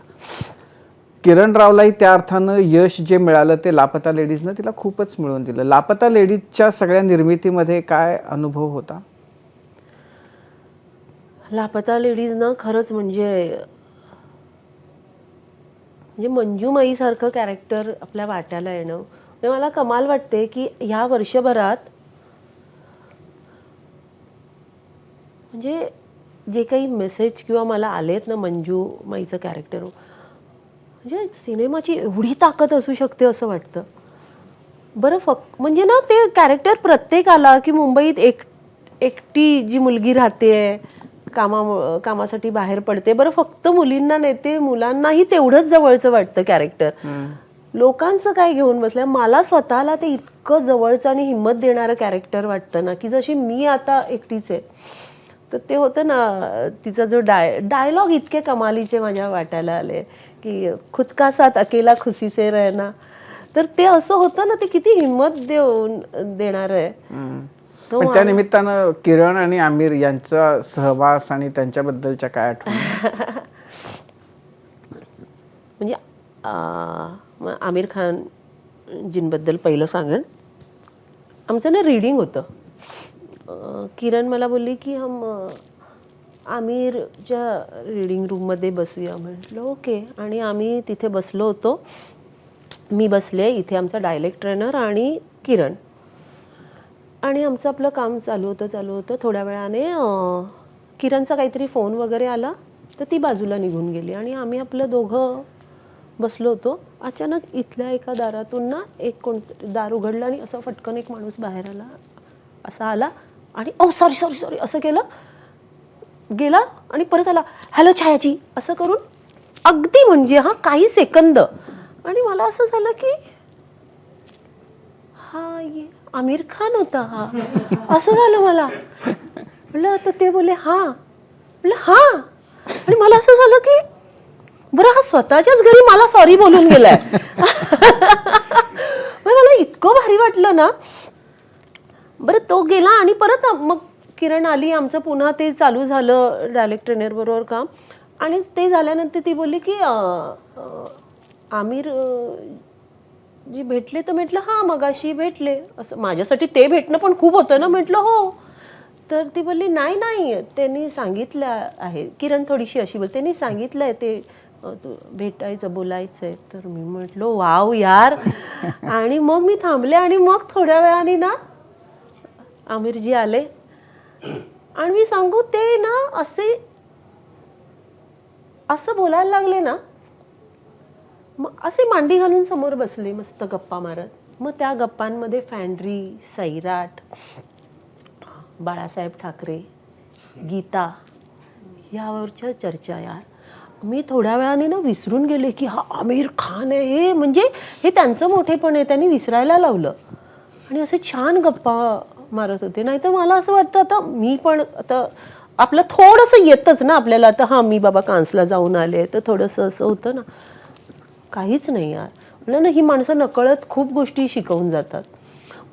B: किरण रावलाही त्या अर्थानं यश जे मिळालं ते लापता लेडीजनं तिला खूपच मिळवून दिलं. लापता लेडीजच्या सगळ्या निर्मितीमध्ये काय अनुभव होता?
C: लापता लेडीजना खरंच म्हणजे मंजूमाईसारखं कॅरेक्टर आपल्या वाट्याला येणं, म्हणजे मला कमाल वाटते की ह्या वर्षभरात म्हणजे जे काही मेसेज किंवा मला आलेत ना मंजूमाईचं कॅरेक्टर, म्हणजे सिनेमाची एवढी ताकद असू शकते असं वाटतं. बरं म्हणजे ना ते कॅरेक्टर प्रत्येकाला, की मुंबईत एकटी जी मुलगी राहते, कामासाठी बाहेर पडते, बरं फक्त मुलींना नाही, ते मुलांनाही तेवढंच जवळचं वाटतं कॅरेक्टर. लोकांचं काय घेऊन बसलं, मला स्वतःला ते इतकं जवळचं आणि हिंमत देणारं कॅरेक्टर वाटतं ना, की जशी मी आता एकटीच आहे. तर ते होतं ना तिचा जो डायलॉग इतके कमालीचे माझ्या वाटायला आले की खुद का साथ अकेला खुशी से रहना. तर ते असं होतं ना, ते किती हिंमत देणार आहे.
B: पण त्या निमित्तानं किरण आणि आमिर यांचा सहवास आणि त्यांच्याबद्दलच्या काय आठवणी?
C: म्हणजे आमिर खान जींबद्दल पहिलं सांगेन, आमचं ना रीडिंग होतं. किरण मला बोलली की हम आमिरच्या रीडिंग रूममध्ये बसूया. म्हटलं ओके. आणि आम्ही तिथे बसलो होतो. मी बसले, इथे आमचा डायलेक्ट ट्रेनर आणि किरण, आणि आमचं आपलं काम चालू होतं. थोड्या वेळाने किरणचा काहीतरी फोन वगैरे आला, तर ती बाजूला निघून गेली आणि आम्ही आपलं दोघं बसलो होतो. अचानक इथल्या एका दारातून ना दार उघडलं आणि असं फटकन एक माणूस बाहेर आला आणि ओ सॉरी असं केलं, गेला आणि परत आला, हॅलो छायाची असं करून, अगदी म्हणजे काही सेकंद. आणि मला असं झालं की आमिर खान होता हा. असं झालं मला. म्हटलं आता ते बोलले हां. म्हटलं हां. आणि मला असं झालं की बरं हा स्वतःच्याच घरी मला सॉरी बोलून गेलाय. मला इतकं भारी वाटलं ना. बरं तो गेला आणि परत मग किरण आली, आमचं पुन्हा ते चालू झालं डायलेक्ट ट्रेनर बरोबर काम. आणि ते झाल्यानंतर ती बोलली की आमिर जी भेटले. तर म्हटलं हां मगाशी भेटले. असं माझ्यासाठी ते भेटणं पण खूप होतं ना. म्हटलं हो. तर ती बोलली नाही नाही त्यांनी सांगितलं आहे. किरण थोडीशी अशी बोलते, त्यांनी सांगितलं आहे ते भेटायचं बोलायचं आहे. तर मी म्हटलं वाव यार. आणि मग मी थांबले आणि मग थोड्या वेळाने ना आमिरजी आले. आणि मी सांगू ते ना असं बोलायला लागले ना. मग असे मांडी घालून समोर बसले मस्त गप्पा मारत. मग त्या गप्पांमध्ये फॅन्ड्री, सैराट, बाळासाहेब ठाकरे, गीता यावरच्या चर्चा. यार मी थोड्या वेळाने ना विसरून गेले की हा आमिर खान आहे. हे म्हणजे हे त्यांचं मोठेपण आहे, त्यांनी विसरायला लावलं. आणि असे छान गप्पा मारत होते. नाही तर मला असं वाटतं आता मी पण आता आपलं थोडंसं येतच ना आपल्याला. आता हां मी बाबा कान्सला जाऊन आले तर थोडंसं असं होतं ना. काहीच नाही यार. म्हणलं ना ही माणसं नकळत खूप गोष्टी शिकवून जातात.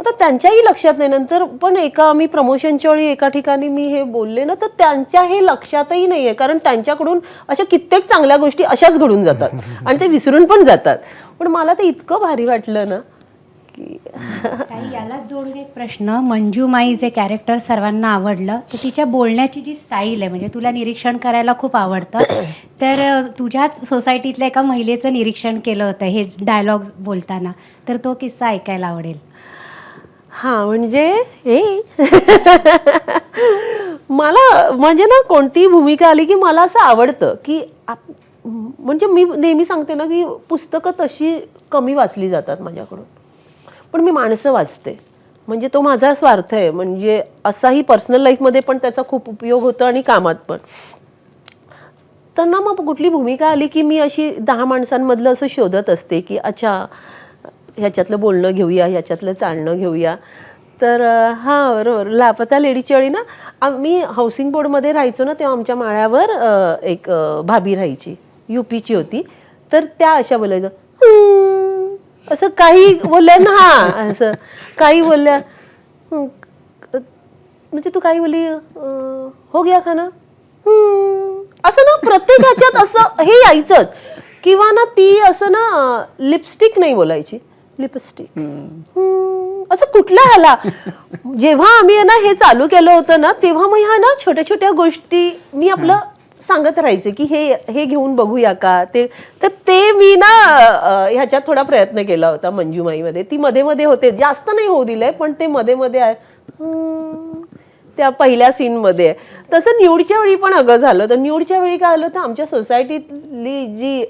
C: आता त्यांच्याही लक्षात नाही. नंतर पण आम्ही प्रमोशनच्या वेळी एका ठिकाणी मी हे बोलले ना, तर त्यांच्या हे लक्षातही नाही आहे. कारण त्यांच्याकडून अशा कित्येक चांगल्या गोष्टी अशाच घडून जातात आणि ते विसरून पण जातात. पण मला ते इतकं भारी वाटलं ना की
D: ताई, यालाच जोडून एक प्रश्न. मंजुमाई जे कॅरेक्टर सर्वांना आवडलं, तर तिच्या बोलण्याची जी स्टाईल आहे म्हणजे तुला निरीक्षण करायला खूप आवडतं. तर तुझ्याच सोसायटीतल्या एका महिलेचं निरीक्षण केलं होतं हे डायलॉग्स बोलताना, तर तो किस्सा ऐकायला आवडेल.
C: हां म्हणजे मला म्हणजे ना कोणतीही भूमिका आली की मला असं आवडतं की म्हणजे मी नेहमी सांगते ना की पुस्तकं तशी कमी वाचली जातात माझ्याकडून, पण मी माणसं वाचते. म्हणजे तो माझा स्वार्थ आहे. म्हणजे असाही पर्सनल लाईफमध्ये पण त्याचा खूप उपयोग होतो आणि कामात पण. तर ना मग कुठली भूमिका आली की मी अशी 10 माणसांमधलं असं शोधत असते की अच्छा ह्याच्यातलं बोलणं घेऊया, ह्याच्यातलं चालणं घेऊया. तर हां बरोबर. लापता लेडीच्या वेळी ना आम्ही हाऊसिंग बोर्डमध्ये राहायचो ना, तेव्हा आमच्या माळ्यावर एक भाभी राहायची, UPची होती. तर त्या अशा बोलायचं असं काही बोलल्या ना. हां असं काही बोलल्या म्हणजे तू काही बोलली हो गया खाना असं ना. प्रत्येक ह्याच्यात असं हे यायचंच. किंवा ना ती असं ना लिपस्टिक नाही बोलायची, लिपस्टिक असं कुठला ह्याला. जेव्हा आम्ही ना हे चालू केलं होतं ना तेव्हा मग ह्या ना छोट्या छोट्या गोष्टी मी आपलं सांगत राहायचे की हे घेऊन बघूया का ते. तर ते मी ना ह्याच्यात थोडा प्रयत्न केला होता मंजुमाईमध्ये. ती मध्ये मध्ये होते, जास्त नाही होऊ दिलंय पण ते मध्ये मध्ये आहे त्या पहिल्या सीनमध्ये. तसं न्यूडच्या वेळी पण अगं झालं. तर न्यूडच्या वेळी काय आलं तर आमच्या सोसायटीतली जी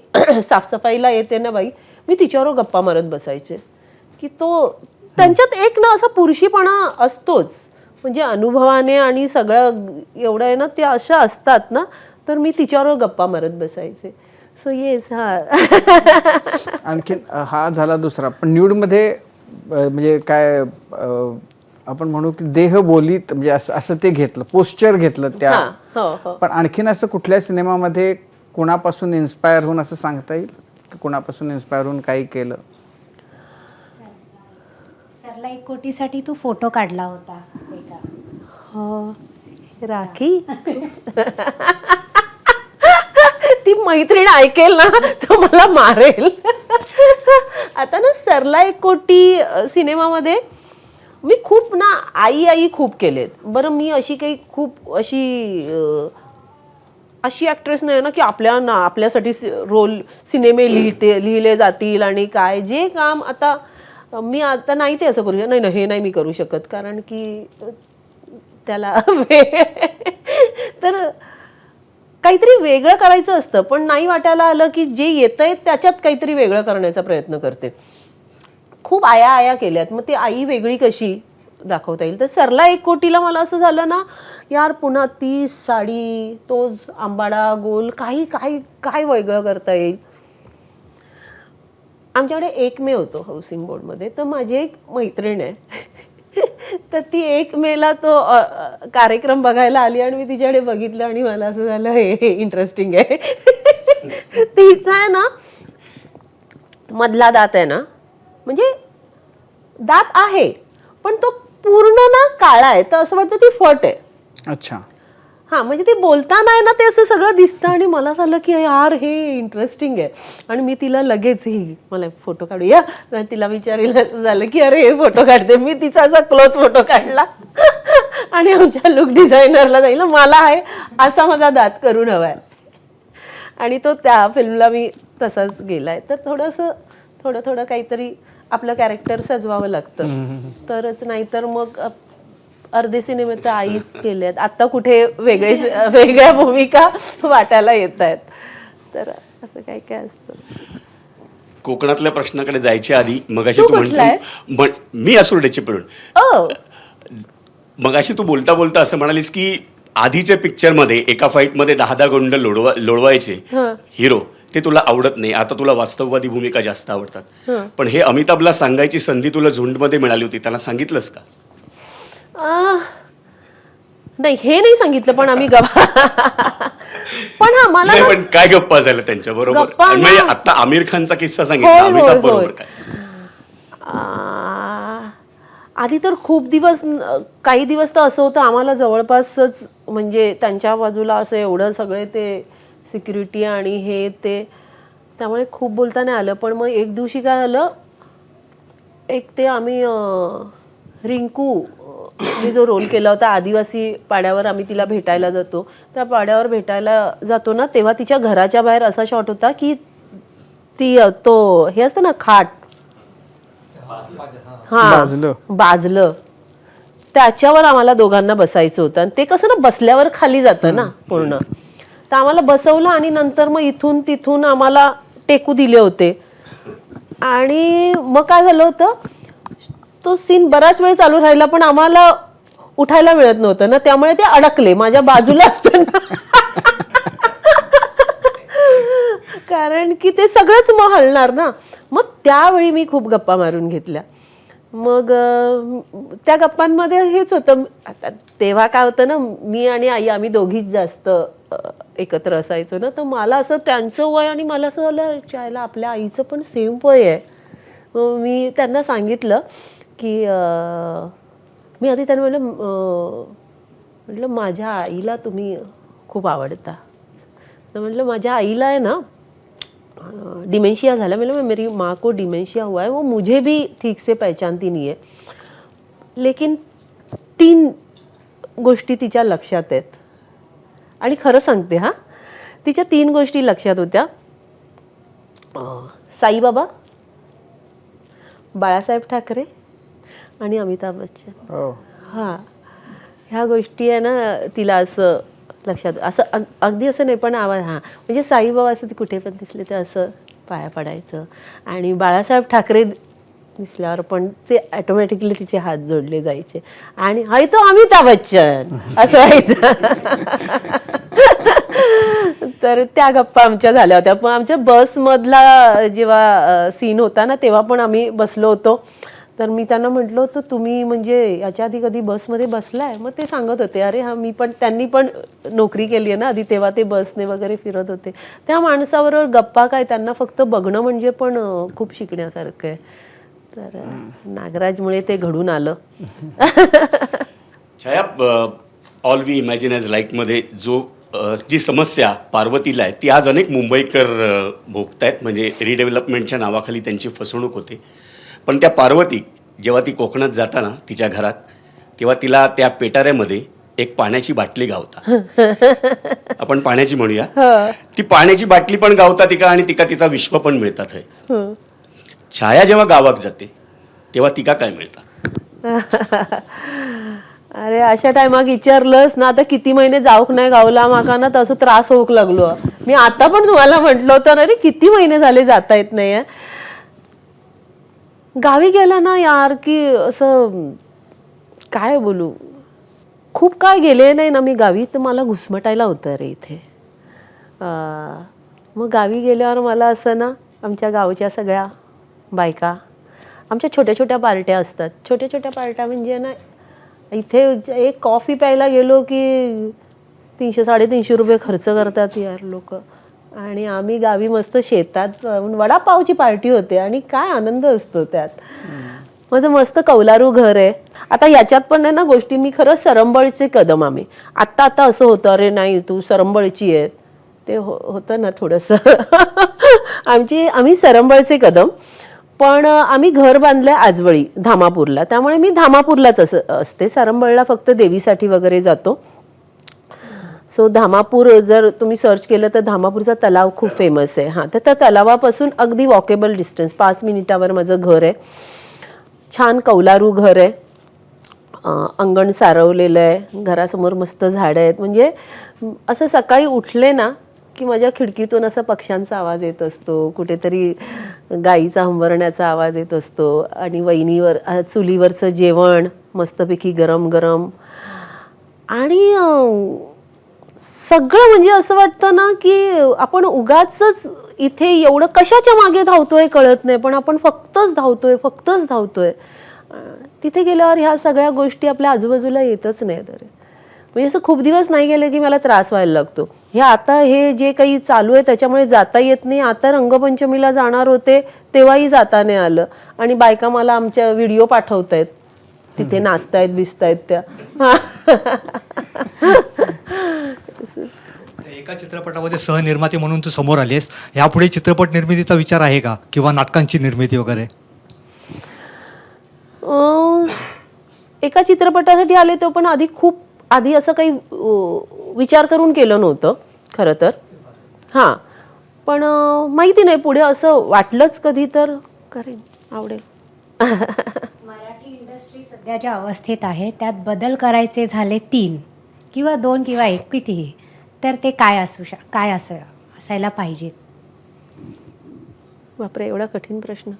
C: साफसफाईला येते ना बाई, मी तिच्यावर गप्पा मारत बसायचे की तो त्यांच्यात एक ना असा पुरुषीपणा असतोच. म्हणजे अनुभवाने आणि सगळं एवढं आहे ना ते अशा असतात ना. तर मी तिच्यावर गप्पा मारत बसायचे. So yes.
B: आणखीन हा झाला दुसरा. पण न्यूडमध्ये म्हणजे काय आपण म्हणू की देहबोलीत म्हणजे असं ते घेतलं, पोस्चर घेतलं त्या.
C: हो.
B: पण आणखीन असं कुठल्या सिनेमामध्ये कोणापासून इन्स्पायर होऊन असं सांगता येईल की कोणापासून इन्स्पायर होऊन काही केलं?
D: सरला 1 कोटीसाठी तू फोटो काढला होता एका.
C: हो राखी. ती मैत्रीण ऐकेल ना तर मला मारेल. आता ना सरला 1 कोटी सिनेमामध्ये मी खूप ना आई खूप केलेत. बरं मी अशी काही खूप अशी ऍक्ट्रेस नाही ना की आपल्यासाठी रोल सिनेमे लिहिले जातील आणि काय जे काम आता मी आता नाही ते असं करू शकत. नाही हे नाही मी करू शकत कारण की त्याला तर काहीतरी वेगळं करायचं असतं. पण नाही वाटायला आलं की जे येतंय त्याच्यात काहीतरी वेगळं करण्याचा प्रयत्न करते. खूप आया केल्यात. मग ती आई वेगळी कशी दाखवता येईल. तर सरला 1 कोटीला मला असं झालं ना यार पुन्हा ती साडी, तोच आंबाडा गोल, काही काय काय वेगळं करता येईल. आमच्याकडे 1 मे होतो हाऊसिंग बोर्डमध्ये. तर माझी एक मैत्रीण आहे तर ती 1 मेला तो कार्यक्रम बघायला आली आणि मी तिच्याकडे बघितलं आणि मला असं झालं हे इंटरेस्टिंग आहे. तिचा आहे ना मधला दात आहे ना, म्हणजे दात आहे पण तो पूर्ण ना काळा आहे, तर असं वाटतं ती फट आहे.
B: अच्छा.
C: हा, म्हणजे ते बोलताना आहे ना ते असं सगळं दिसतं आणि मला झालं की यार हे इंटरेस्टिंग आहे. आणि मी तिला लगेच मला फोटो काढूया, तिला विचारायला झालं की अरे हे फोटो काढते. मी तिचा असा क्लोज फोटो काढला आणि आमच्या लुक डिझायनरला जाईल मला आहे असा माझा दात करून हवाय. आणि तो त्या फिल्मला मी तसाच गेलाय. तर थोडंसं थोडं काहीतरी आपलं कॅरेक्टर सजवावं लागतं तरच, नाहीतर मग अर्धे सिनेमे तर आईच केलेत. आता कुठे वेगळ्या भूमिका वाटायला येत आहेत. तर असं काय काय असतं.
I: कोकणातल्या प्रश्नाकडे जायच्या आधी मगाशी
C: तू
I: तू
C: कुठला
I: म्हणतो मी असुर्ड्याची पिळून.
C: ओ
I: मगाशी तू बोलता बोलता असं म्हणालीस की आधीच्या पिक्चरमध्ये एका फाईटमध्ये 10 गुंड लोळवायचे हिरो, ते तुला आवडत नाही. आता तुला वास्तववादी भूमिका जास्त आवडतात. पण हे अमिताभला सांगायची संधी तुला झुंडमध्ये मिळाली होती, त्यांना सांगितलंस का?
C: नाही हे नाही सांगितलं, पण आम्ही पण हा मला
I: नाही,
C: ना-
I: पण काय गप्पा झाल्या त्यांच्या बरोबर?
C: गप्पा ना-
I: म्हणजे आता आमिर खानचा किस्सा सांगितला,
C: होय, होय,
I: अमिताभ बरोबर
C: होय.
I: काय?
C: आधी तर खूप दिवस, काही दिवस तर असं होतं आम्हाला जवळपासच, म्हणजे त्यांच्या बाजूला असं एवढं सगळे ते सिक्युरिटी आणि हे ते, त्यामुळे खूप बोलता नाही आलं. पण मग एक दिवशी काय झालं, एक ते आम्ही रिंकू मी जो रोल केला होता आदिवासी पाड्यावर, आम्ही तिला भेटायला जातो. त्या पाड्यावर भेटायला जातो ना, तेव्हा तिच्या घराच्या बाहेर असा शॉट होता की ती तो हे असतं ना खाट, बाजलं, त्याच्यावर आम्हाला दोघांना बसायचं होतं. आणि ते कसं ना बसल्यावर खाली जातं ना पूर्ण, तर आम्हाला बसवलं आणि नंतर मग इथून तिथून आम्हाला टेकू दिले होते. आणि मग काय झालं होतं, तो सीन बराच वेळ चालू राहिला पण आम्हाला उठायला मिळत नव्हतं ना, त्यामुळे ते अडकले माझ्या बाजूला असताना. कारण की ते सगळंच मग हलणार ना. मग त्यावेळी मी खूप गप्पा मारून घेतल्या. मग त्या गप्पांमध्ये हेच होतं, आता तेव्हा काय होतं ना, मी आणि आई आम्ही दोघीच जास्त एकत्र असायचो ना, तर मला असं त्यांचं वय आणि मला असं झालं चायला आपल्या आईचं पण सेम वय आहे. मग मी त्यांना सांगितलं की मी आधी त्यांना म्हटलं माझ्या आईला तुम्ही खूप आवडता. तर म्हटलं माझ्या आईला आहे ना डिमेंशिया झाला. मतलब मेरी माँ को डिमेंशिया हुआ है, वो मुझे भी ठीक से पहचानती नहीं है, लेकिन 3 गोष्टी तिच्या लक्षात आहेत. आणि खरं सांगते हा, तिच्या 3 गोष्टी लक्षात होत्या. साईबाबा, बाळासाहेब ठाकरे आणि अमिताभ बच्चन. हां, ह्या गोष्टी आहे ना तिला असं लक्षात, असं अगदी असं नाही पण आवाज, हां म्हणजे साईबाबा असं ती कुठे पण दिसले तर असं पाया पडायचं. आणि बाळासाहेब ठाकरे दिसल्यावर पण ते ऑटोमॅटिकली तिचे हात जोडले जायचे. आणि हाय तो अमिताभ बच्चन असं व्हायचं. तर त्या गप्पा आमच्या झाल्या होत्या. पण आमच्या बसमधला जेव्हा सीन होता ना, तेव्हा पण आम्ही बसलो होतो. तर मी त्यांना म्हटलं होतं तुम्ही म्हणजे याच्या आधी कधी बसमध्ये बसलाय? मग ते सांगत होते अरे हा मी पण, त्यांनी पण नोकरी केली आहे ना आधी, तेव्हा ते बसने वगैरे फिरत होते. त्या माणसाबरोबर गप्पा काय, त्यांना फक्त बघणं म्हणजे पण खूप शिकण्यासारखं आहे. तर नागराजमुळे ते घडून आलं.
I: छाया, ऑल वी इमॅजिन ॲज लाईकमध्ये जी समस्या पार्वतीला आहे ती आज अनेक मुंबईकर भोगतायत. म्हणजे रिडेव्हलपमेंटच्या नावाखाली त्यांची फसवणूक होते. पण त्या पार्वती जेव्हा ती कोकणात जाताना तिच्या घरात, तेव्हा तिला त्या पेटाऱ्यामध्ये एक पाण्याची बाटली गावतात. आपण पाण्याची म्हणूया. ती पाण्याची बाटली पण गावतात तिका आणि तिका तिचा विश्व पण मिळतात आहे. छाया जेव्हा गावात जाते तेव्हा तिका काय मिळतात?
C: अरे अशा टायमाक विचारलंस ना, आता किती महिने जाऊक नाही गावला माका ना, तसं त्रास होऊक लागलो. मी आता पण तुम्हाला म्हटलं होतं अरे किती महिने झाले जाता येत नाही. गावी गेला ना यार की असं काय बोलू, खूप काळ गेले नाही ना मी गावी, तर मला घुसमटायला होतं रे इथे. मग गावी गेल्यावर मला असं ना आमच्या गावच्या सगळ्या बायका आमच्या छोट्या छोट्या पार्ट्या असतात. छोट्या छोट्या पार्ट्या म्हणजे ना, इथे एक कॉफी प्यायला गेलो की 300-350 रुपये खर्च करतात यार लोक. आणि आम्ही गावी मस्त शेतात वडापावची पार्टी होते आणि काय आनंद असतो त्यात. माझं मस्त कौलारू घर आहे. आता याच्यात पण आहे ना गोष्टी, मी खरंच सरंबळचे कदम आम्ही आता असं होतं, अरे नाही तू सरंबळची आहे, ते होतं ना थोडंसं. आम्ही सरंबळचे कदम, पण आम्ही घर बांधलंय आजवळी धामापूरला, त्यामुळे मी धामापूरलाच असते. सरंबळला फक्त देवीसाठी वगैरे जातो. सो धामापूर जर तुम्ही सर्च केलं तर धामापूरचा तलाव खूप फेमस आहे. हां, तर त्या तलावापासून अगदी वॉकेबल डिस्टन्स 5 मिनिटावर माझं घर आहे. छान कौलारू घर आहे. अंगण सारवलेलं आहे, घरासमोर मस्त झाडं आहेत. म्हणजे असं सकाळी उठले ना की माझ्या खिडकीतून असा पक्ष्यांचा आवाज येत असतो, कुठेतरी गाईचा हंबरण्याचा आवाज येत असतो, आणि वहिनीवर चुलीवरचं जेवण मस्तपैकी गरम गरम. आणि सगळं म्हणजे असं वाटतं ना की आपण उगाचच इथे एवढं कशाच्या मागे धावतोय कळत नाही, पण आपण फक्तच धावतोय. तिथे गेल्यावर ह्या सगळ्या गोष्टी आपल्या आजूबाजूला येतच नाही. तर म्हणजे असं खूप दिवस नाही गेले की मला त्रास व्हायला लागतो. आता हे जे काही चालू आहे त्याच्यामुळे जाता येत नाही. आता रंगपंचमीला जाणार होते तेव्हाही जाता नाही आलं, आणि बायका मला आमच्या व्हिडिओ पाठवतायत, तिथे नाचतायत बिचतायत त्या.
E: एका चित्रपटामध्ये सहनिर्माती म्हणून तू समोर आलीस. यापुढे चित्रपट निर्मितीचा विचार आहे का, किंवा नाटकांची निर्मिती वगैरे?
C: एका चित्रपटासाठी आले तो पण आधी असं काही विचार करून केलं नव्हतं खरं तर. हां, पण माहिती नाही, पुढे असं वाटलंच कधी तर करेन, आवडेल.
D: मराठी इंडस्ट्री सध्या ज्या अवस्थेत आहे त्यात बदल करायचे झाले 3 किंवा 2 किंवा 1 कितीही, तर ते काय असायला पाहिजेत?
C: बापरे, एवढा कठीण प्रश्न.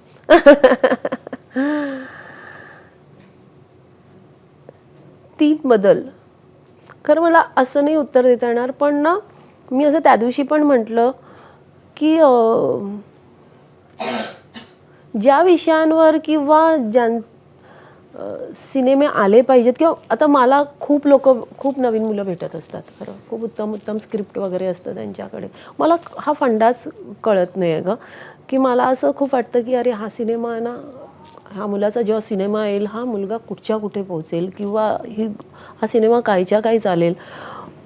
C: 3 बदल खरं मला असं नाही उत्तर देता येणार, पण ना मी असं त्या दिवशी पण म्हटलं की ज्या विषयांवर किंवा सिनेमे आले पाहिजेत, किंवा आता मला खूप नवीन मुलं भेटत असतात खरं, खूप उत्तम स्क्रिप्ट वगैरे असतं त्यांच्याकडे. मला हा फंडाच कळत नाही आहे गं, की मला असं खूप वाटतं की अरे हा सिनेमा आहे ना, ह्या मुलाचा जेव्हा सिनेमा येईल हा मुलगा कुठे पोहोचेल, किंवा हा सिनेमा कायच्या काय चालेल.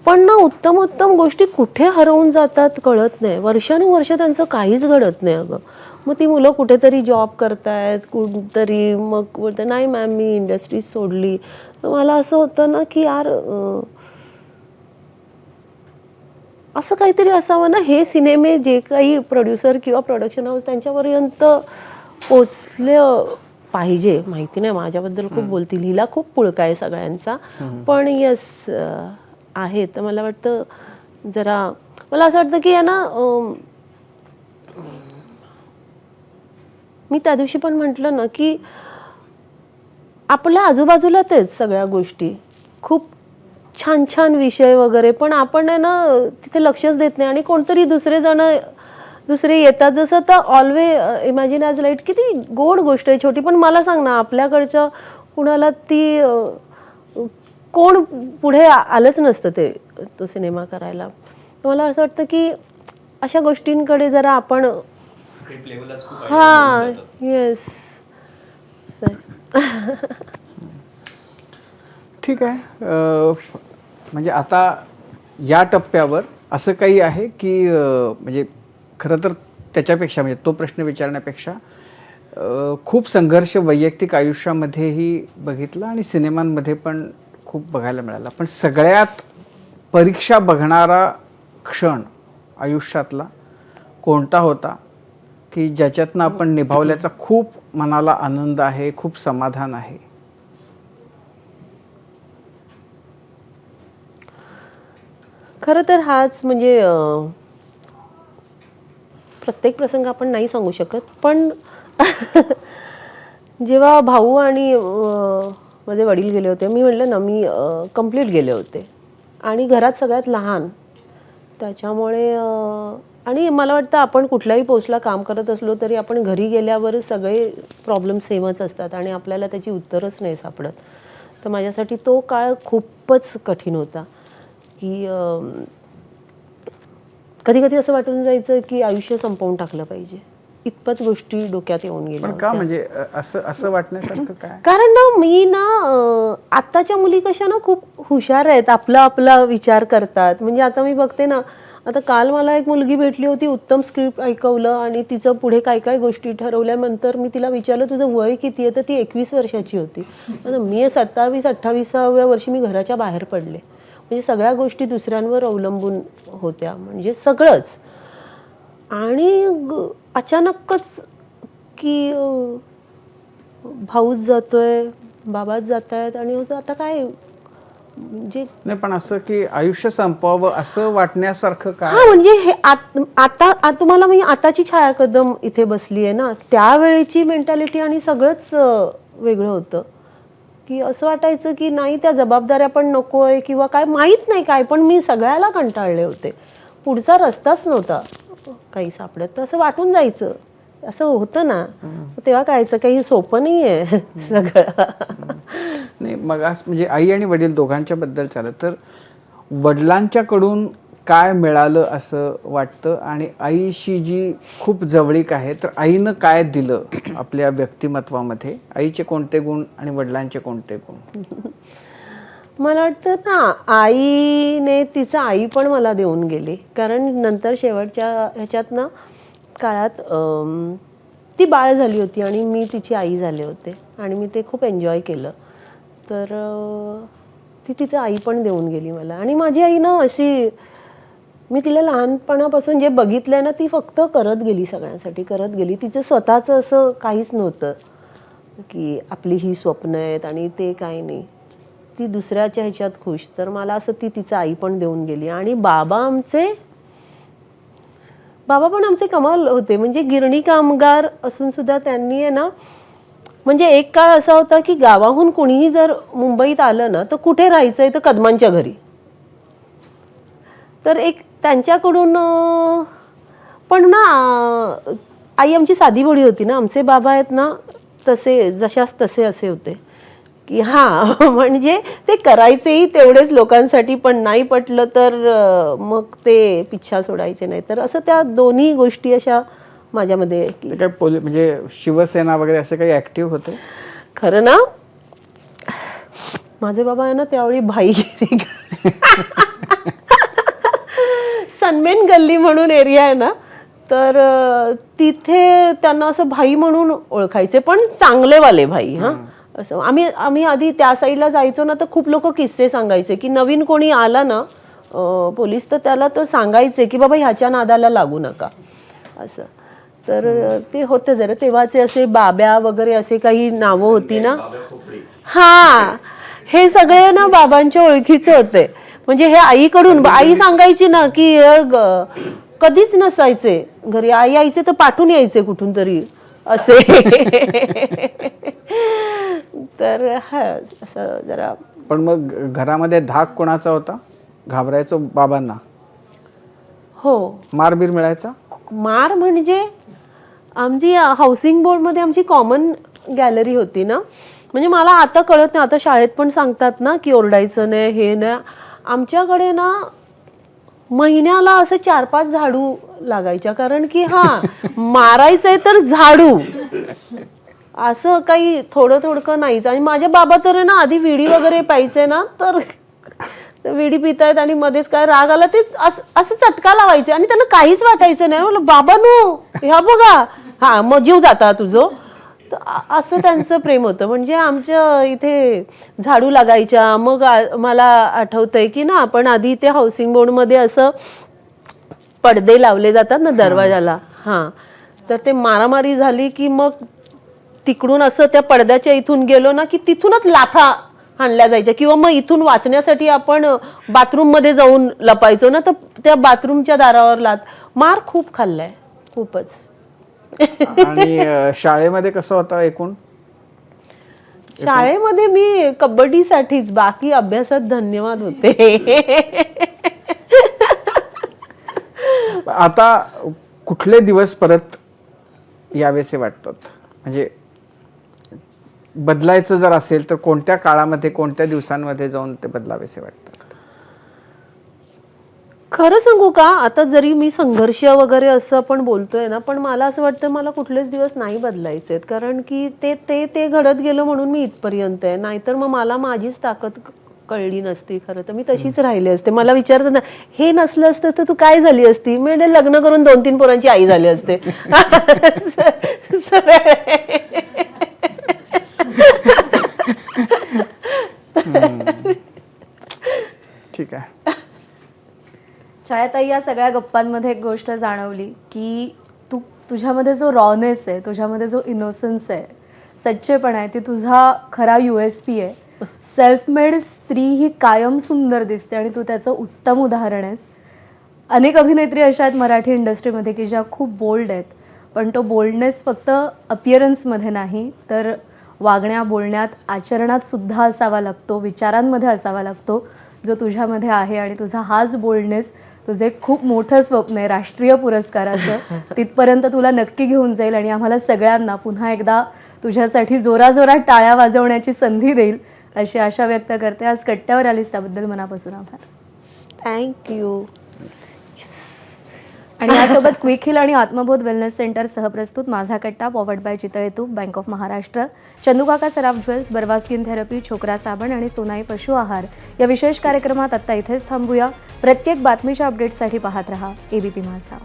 C: पण ना उत्तम गोष्टी कुठे हरवून जातात कळत नाही. वर्षानुवर्ष त्यांचं काहीच घडत नाही अगं. मग ती मुलं कुठेतरी जॉब करतायत, कुठेतरी मग बोलतात नाही मॅम मी इंडस्ट्री सोडली. तर मला असं होतं ना की यार असं काहीतरी असावं ना, हे सिनेमे जे काही प्रोड्युसर किंवा प्रोडक्शन हाऊस त्यांच्यापर्यंत पोचले पाहिजे. माहिती नाही, माझ्याबद्दल खूप बोलतील, हिला खूप पुळका आहे सगळ्यांचा, पण यस आहे. तर मला वाटतं मला असं वाटतं की आहे ना, मी त्या दिवशी पण म्हटलं ना की आपल्या आजूबाजूला तेच सगळ्या गोष्टी, खूप छान विषय वगैरे, पण आपण आहे ना तिथे लक्षच देत नाही. आणि कोणतरी दुसरे येतात, जसं आता ऑलवे इमॅजिन ॲज लाईट किती गोड गोष्ट आहे छोटी, पण मला सांग ना आपल्याकडच्या कुणाला ती कोण पुढे आलंच नसतं तो सिनेमा करायला. मला असं वाटतं की अशा गोष्टींकडे जरा आपण हां येस
B: ठीक आहे. म्हणजे आता या टप्प्यावर असं काही आहे की म्हणजे खरं तर त्याच्यापेक्षा, म्हणजे तो प्रश्न विचारण्यापेक्षा खूप संघर्ष वैयक्तिक आयुष्यामध्येही बघितला आणि सिनेमांमध्ये पण खूप बघायला मिळाला, पण सगळ्यात परीक्षा बघणारा क्षण आयुष्यातला कोणता होता की ज्याच्यातनं आपण निभावल्याचा खूप मनाला आनंद आहे, खूप समाधान आहे?
C: खरं तर हाच म्हणजे प्रत्येक प्रसंग आपण नाही सांगू शकत, पण जेव्हा भाऊ आणि माझे वडील गेले होते, मी म्हटलं ना मी कंप्लीट गेले होते आणि घरात सगळ्यात लहान, त्याच्यामुळे आणि मला वाटतं आपण कुठल्याही पोस्टला काम करत असलो तरी आपण घरी गेल्यावर सगळे प्रॉब्लेम सेमच असतात आणि आपल्याला त्याची उत्तरच नाही सापडत. तर माझ्यासाठी तो काळ खूपच कठीण होता की कधी कधी असं वाटून जायचं की आयुष्य संपवून टाकलं पाहिजे, इतपत गोष्टी डोक्यात येऊन गेल्या
B: पण का
C: होत्या.
B: म्हणजे असं वाटण्यासारखं काय?
C: कारण ना मी ना आत्ताच्या मुली कशा ना खूप हुशार आहेत, आपला विचार करतात. म्हणजे आता मी बघते ना, आता काल मला एक मुलगी भेटली होती, उत्तम स्क्रिप्ट ऐकवलं आणि तिचं पुढे काय काय गोष्टी ठरवल्यानंतर मी तिला विचारलं तुझं वय किती आहे, तर ती 21 वर्षाची होती. आता मी 27-28व्या वर्षी मी घराच्या बाहेर पडले. म्हणजे सगळ्या गोष्टी दुसऱ्यांवर अवलंबून होत्या, म्हणजे सगळंच. आणि अचानकच की भाऊच जातोय, बाबाच जात आहेत आणि असं आता काय म्हणजे
B: नाही, पण असं की आयुष्य संपवावं असं वाटण्यासारखं काय?
C: हा म्हणजे हे आता तुम्हाला मी आताची छाया कदम इथे बसली आहे ना, त्यावेळेची मेंटॅलिटी आणि सगळंच वेगळं होतं. की असं वाटायचं की नाही, त्या जबाबदाऱ्या पण नको आहे किंवा काय माहीत नाही काय, पण मी सगळ्याला कंटाळले होते. पुढचा रस्ताच नव्हता काही सापडत. तर असं वाटून जायचं, असं होतं ना. तेव्हा कळायचं काही सोपं नाही आहे सगळं.
B: नाही, मग आज म्हणजे आई आणि वडील दोघांच्या बद्दल झालं तर वडिलांच्याकडून काय मिळालं असं वाटतं, आणि आईशी जी खूप जवळीक आहे तर आईनं काय दिलं आपल्या व्यक्तिमत्वामध्ये? आईचे कोणते गुण आणि वडिलांचे कोणते गुण?
C: मला वाटतं ना, आईने तिचं आई पण मला देऊन गेली. कारण नंतर शेवटच्या ह्याच्यात ना काळात ती बाळ झाली होती आणि मी तिची आई झाले होते आणि मी ते खूप एन्जॉय केलं. तर ती तिचं आई पण देऊन गेली मला. आणि माझी आई ना अशी, मी तिला लहानपणापासून जे बघितलंय ना, ती फक्त करत गेली, सगळ्यांसाठी करत गेली. तिचं स्वतःचं असं काहीच नव्हतं की आपली ही स्वप्न आहेत आणि ते काही नाही. ती दुसऱ्याच्या ह्याच्यात खुश. तर मला असं ती तिचं आई पण देऊन गेली. आणि बाबा पण आमचे कमाल होते. म्हणजे गिरणी कामगार असून सुद्धा त्यांनी आहे ना, म्हणजे एक काळ असा होता की गावाहून कुणीही जर मुंबईत आलं ना, तर कुठे राहायचंय, तर कदमांच्या घरी. तर एक त्यांच्याकडून पण ना, आई आमची साधी भोळी होती ना. आमचे बाबा आहेत ना तसे जशास तसे असे होते की हां, म्हणजे ते करायचेही तेवढेच लोकांसाठी, पण नाही पटलं तर मग ते पिच्छा सोडायचे नाही. तर असं त्या दोन्ही गोष्टी अशा माझ्यामध्ये की
B: ते काय म्हणजे शिवसेना वगैरे असे काही ऍक्टिव्ह होते?
C: खरं ना, माझे बाबा आहे ना त्यावेळी भाईगिरी सनमेन गल्ली म्हणून एरिया आहे ना, तर तिथे त्यांना असं भाई म्हणून ओळखायचे, पण चांगलेवाले भाई. हां, असं आम्ही आधी त्या साईडला जायचो ना, तर खूप लोक किस्से सांगायचे की नवीन कोणी आला ना पोलीस, तर त्याला तो सांगायचे की बाबा ह्याच्या नादाला लागू नका असं. तर ते होते जरा तेव्हाचे असे बाब्या वगैरे असे काही नावं होती ना. हा, हे सगळे ना बाबांच्या ओळखीचे होते. म्हणजे हे आईकडून, आई सांगायची ना की कधीच नसायचे घरी, आई यायचे तर पाठवून यायचे कुठून तरी असे. तर हा असं जरा.
B: पण मग घरामध्ये धाक कोणाचा होता? घाबरायचं बाबांना?
C: हो,
B: मारबीर मिळायचा?
C: मार म्हणजे आमची हाऊसिंग बोर्डमध्ये आमची कॉमन गॅलरी होती ना. म्हणजे मला आता कळत नाही, आता शाळेत पण सांगतात ना की ओरडायचं नाही, हे नाही. आमच्याकडे ना महिन्याला असं 4-5 झाडू लागायच्या. कारण की मारायचंय तर झाडू, असं काही थोडं नाहीच. आणि माझ्या बाबा तर ना आधी विडी वगैरे प्यायचे ना, तर विडी पितायत आणि मध्येच काय राग आला ते असं चटका लावायचे आणि त्यांना काहीच वाटायचं नाही. म्हणलं बाबा नो, ह्या बघा, हा मग जीव जाता तुझं. तर असं त्यांचं प्रेम होतं. म्हणजे आमच्या इथे झाडू लागायच्या. मग मला आठवतंय की ना, आपण आधी इथे हाऊसिंग बोर्डमध्ये असं पडदे लावले जातात ना दरवाजाला. हां, तर ते मारामारी झाली की मग तिकडून असं त्या पडद्याच्या इथून गेलो ना की तिथूनच लाथा हाणल्या जायच्या. किंवा मग इथून वाचण्यासाठी आपण बाथरूममध्ये जाऊन लपायचो ना, तर त्या बाथरूमच्या दारावर मार खूप खाल्लाय, खूपच.
B: आणि शाळेमध्ये कसं होतं एकूण?
C: शाळेमध्ये मी कबड्डीसाठीच, बाकी अभ्यासात धन्यवाद होते.
B: आता कुठले दिवस परत यावेसे वाटतात, म्हणजे बदलायचं जर असेल तर कोणत्या काळामध्ये, कोणत्या दिवसांमध्ये जाऊन ते बदलावेसे वाटतात?
C: खरं सांगू का, आता जरी मी संघर्ष वगैरे असं आपण बोलतोय ना, पण मला असं वाटतं मला कुठलेच दिवस नाही बदलायचे आहेत, कारण की ते ते ते घडत गेलं म्हणून मी इथपर्यंत आहे. नाहीतर मग मला माझीच ताकद कळली नसती. खरं तर मी तशीच राहिली असते. मला विचारतात ना, हे नसलं असतं तर तू काय झाली असती? मी म्हणजे लग्न करून 2-3 पोरांची आई झाली असते. सरळ आहे.
B: ठीक आहे.
A: छायाताई, या सगळ्या गप्पांमध्ये एक गोष्ट जाणवली की तुझ्यामध्ये जो रॉनेस आहे, तुझ्यामध्ये जो इनोसन्स आहे, सच्चेपणा आहे, ती तुझा खरा USP आहे. सेल्फ मेड स्त्री ही कायम सुंदर दिसते आणि तू त्याचं उत्तम उदाहरण आहेस. अनेक अभिनेत्री अशा आहेत मराठी इंडस्ट्रीमध्ये की ज्या खूप बोल्ड आहेत, पण तो बोल्डनेस फक्त अपिअरन्समध्ये नाही तर वागण्या, बोलण्यात, आचरणात सुद्धा असावा लागतो, विचारांमध्ये असावा लागतो, जो तुझ्यामध्ये आहे. आणि तुझा हाच बोल्डनेस तुझं एक खूप मोठं स्वप्न आहे राष्ट्रीय पुरस्काराचं, तिथपर्यंत तुला नक्की घेऊन जाईल आणि आम्हाला सगळ्यांना पुन्हा एकदा तुझ्यासाठी जोराजोरात टाळ्या वाजवण्याची संधी देईल अशी आशा व्यक्त करते. आज कट्ट्यावर आलीस त्याबद्दल मनापासून आभार.
C: थँक्यू.
A: आणि यासोबत क्विक हिल आणि आत्मबोध वेलनेस सेंटर सहप्रस्तुत माझा कट्टा, पॉवर्ड बाय चितळे तूप, bank of Maharashtra, चंदूकाका Saraf jewels, बरवा स्किन थेरपी, छोकरा साबण आणि सोनाई पशु आहार या विशेष कार्यक्रमात आत्ता इथेच थांबूया. प्रत्येक बातमीच्या अपडेट्ससाठी पाहत रहा ABP माझा.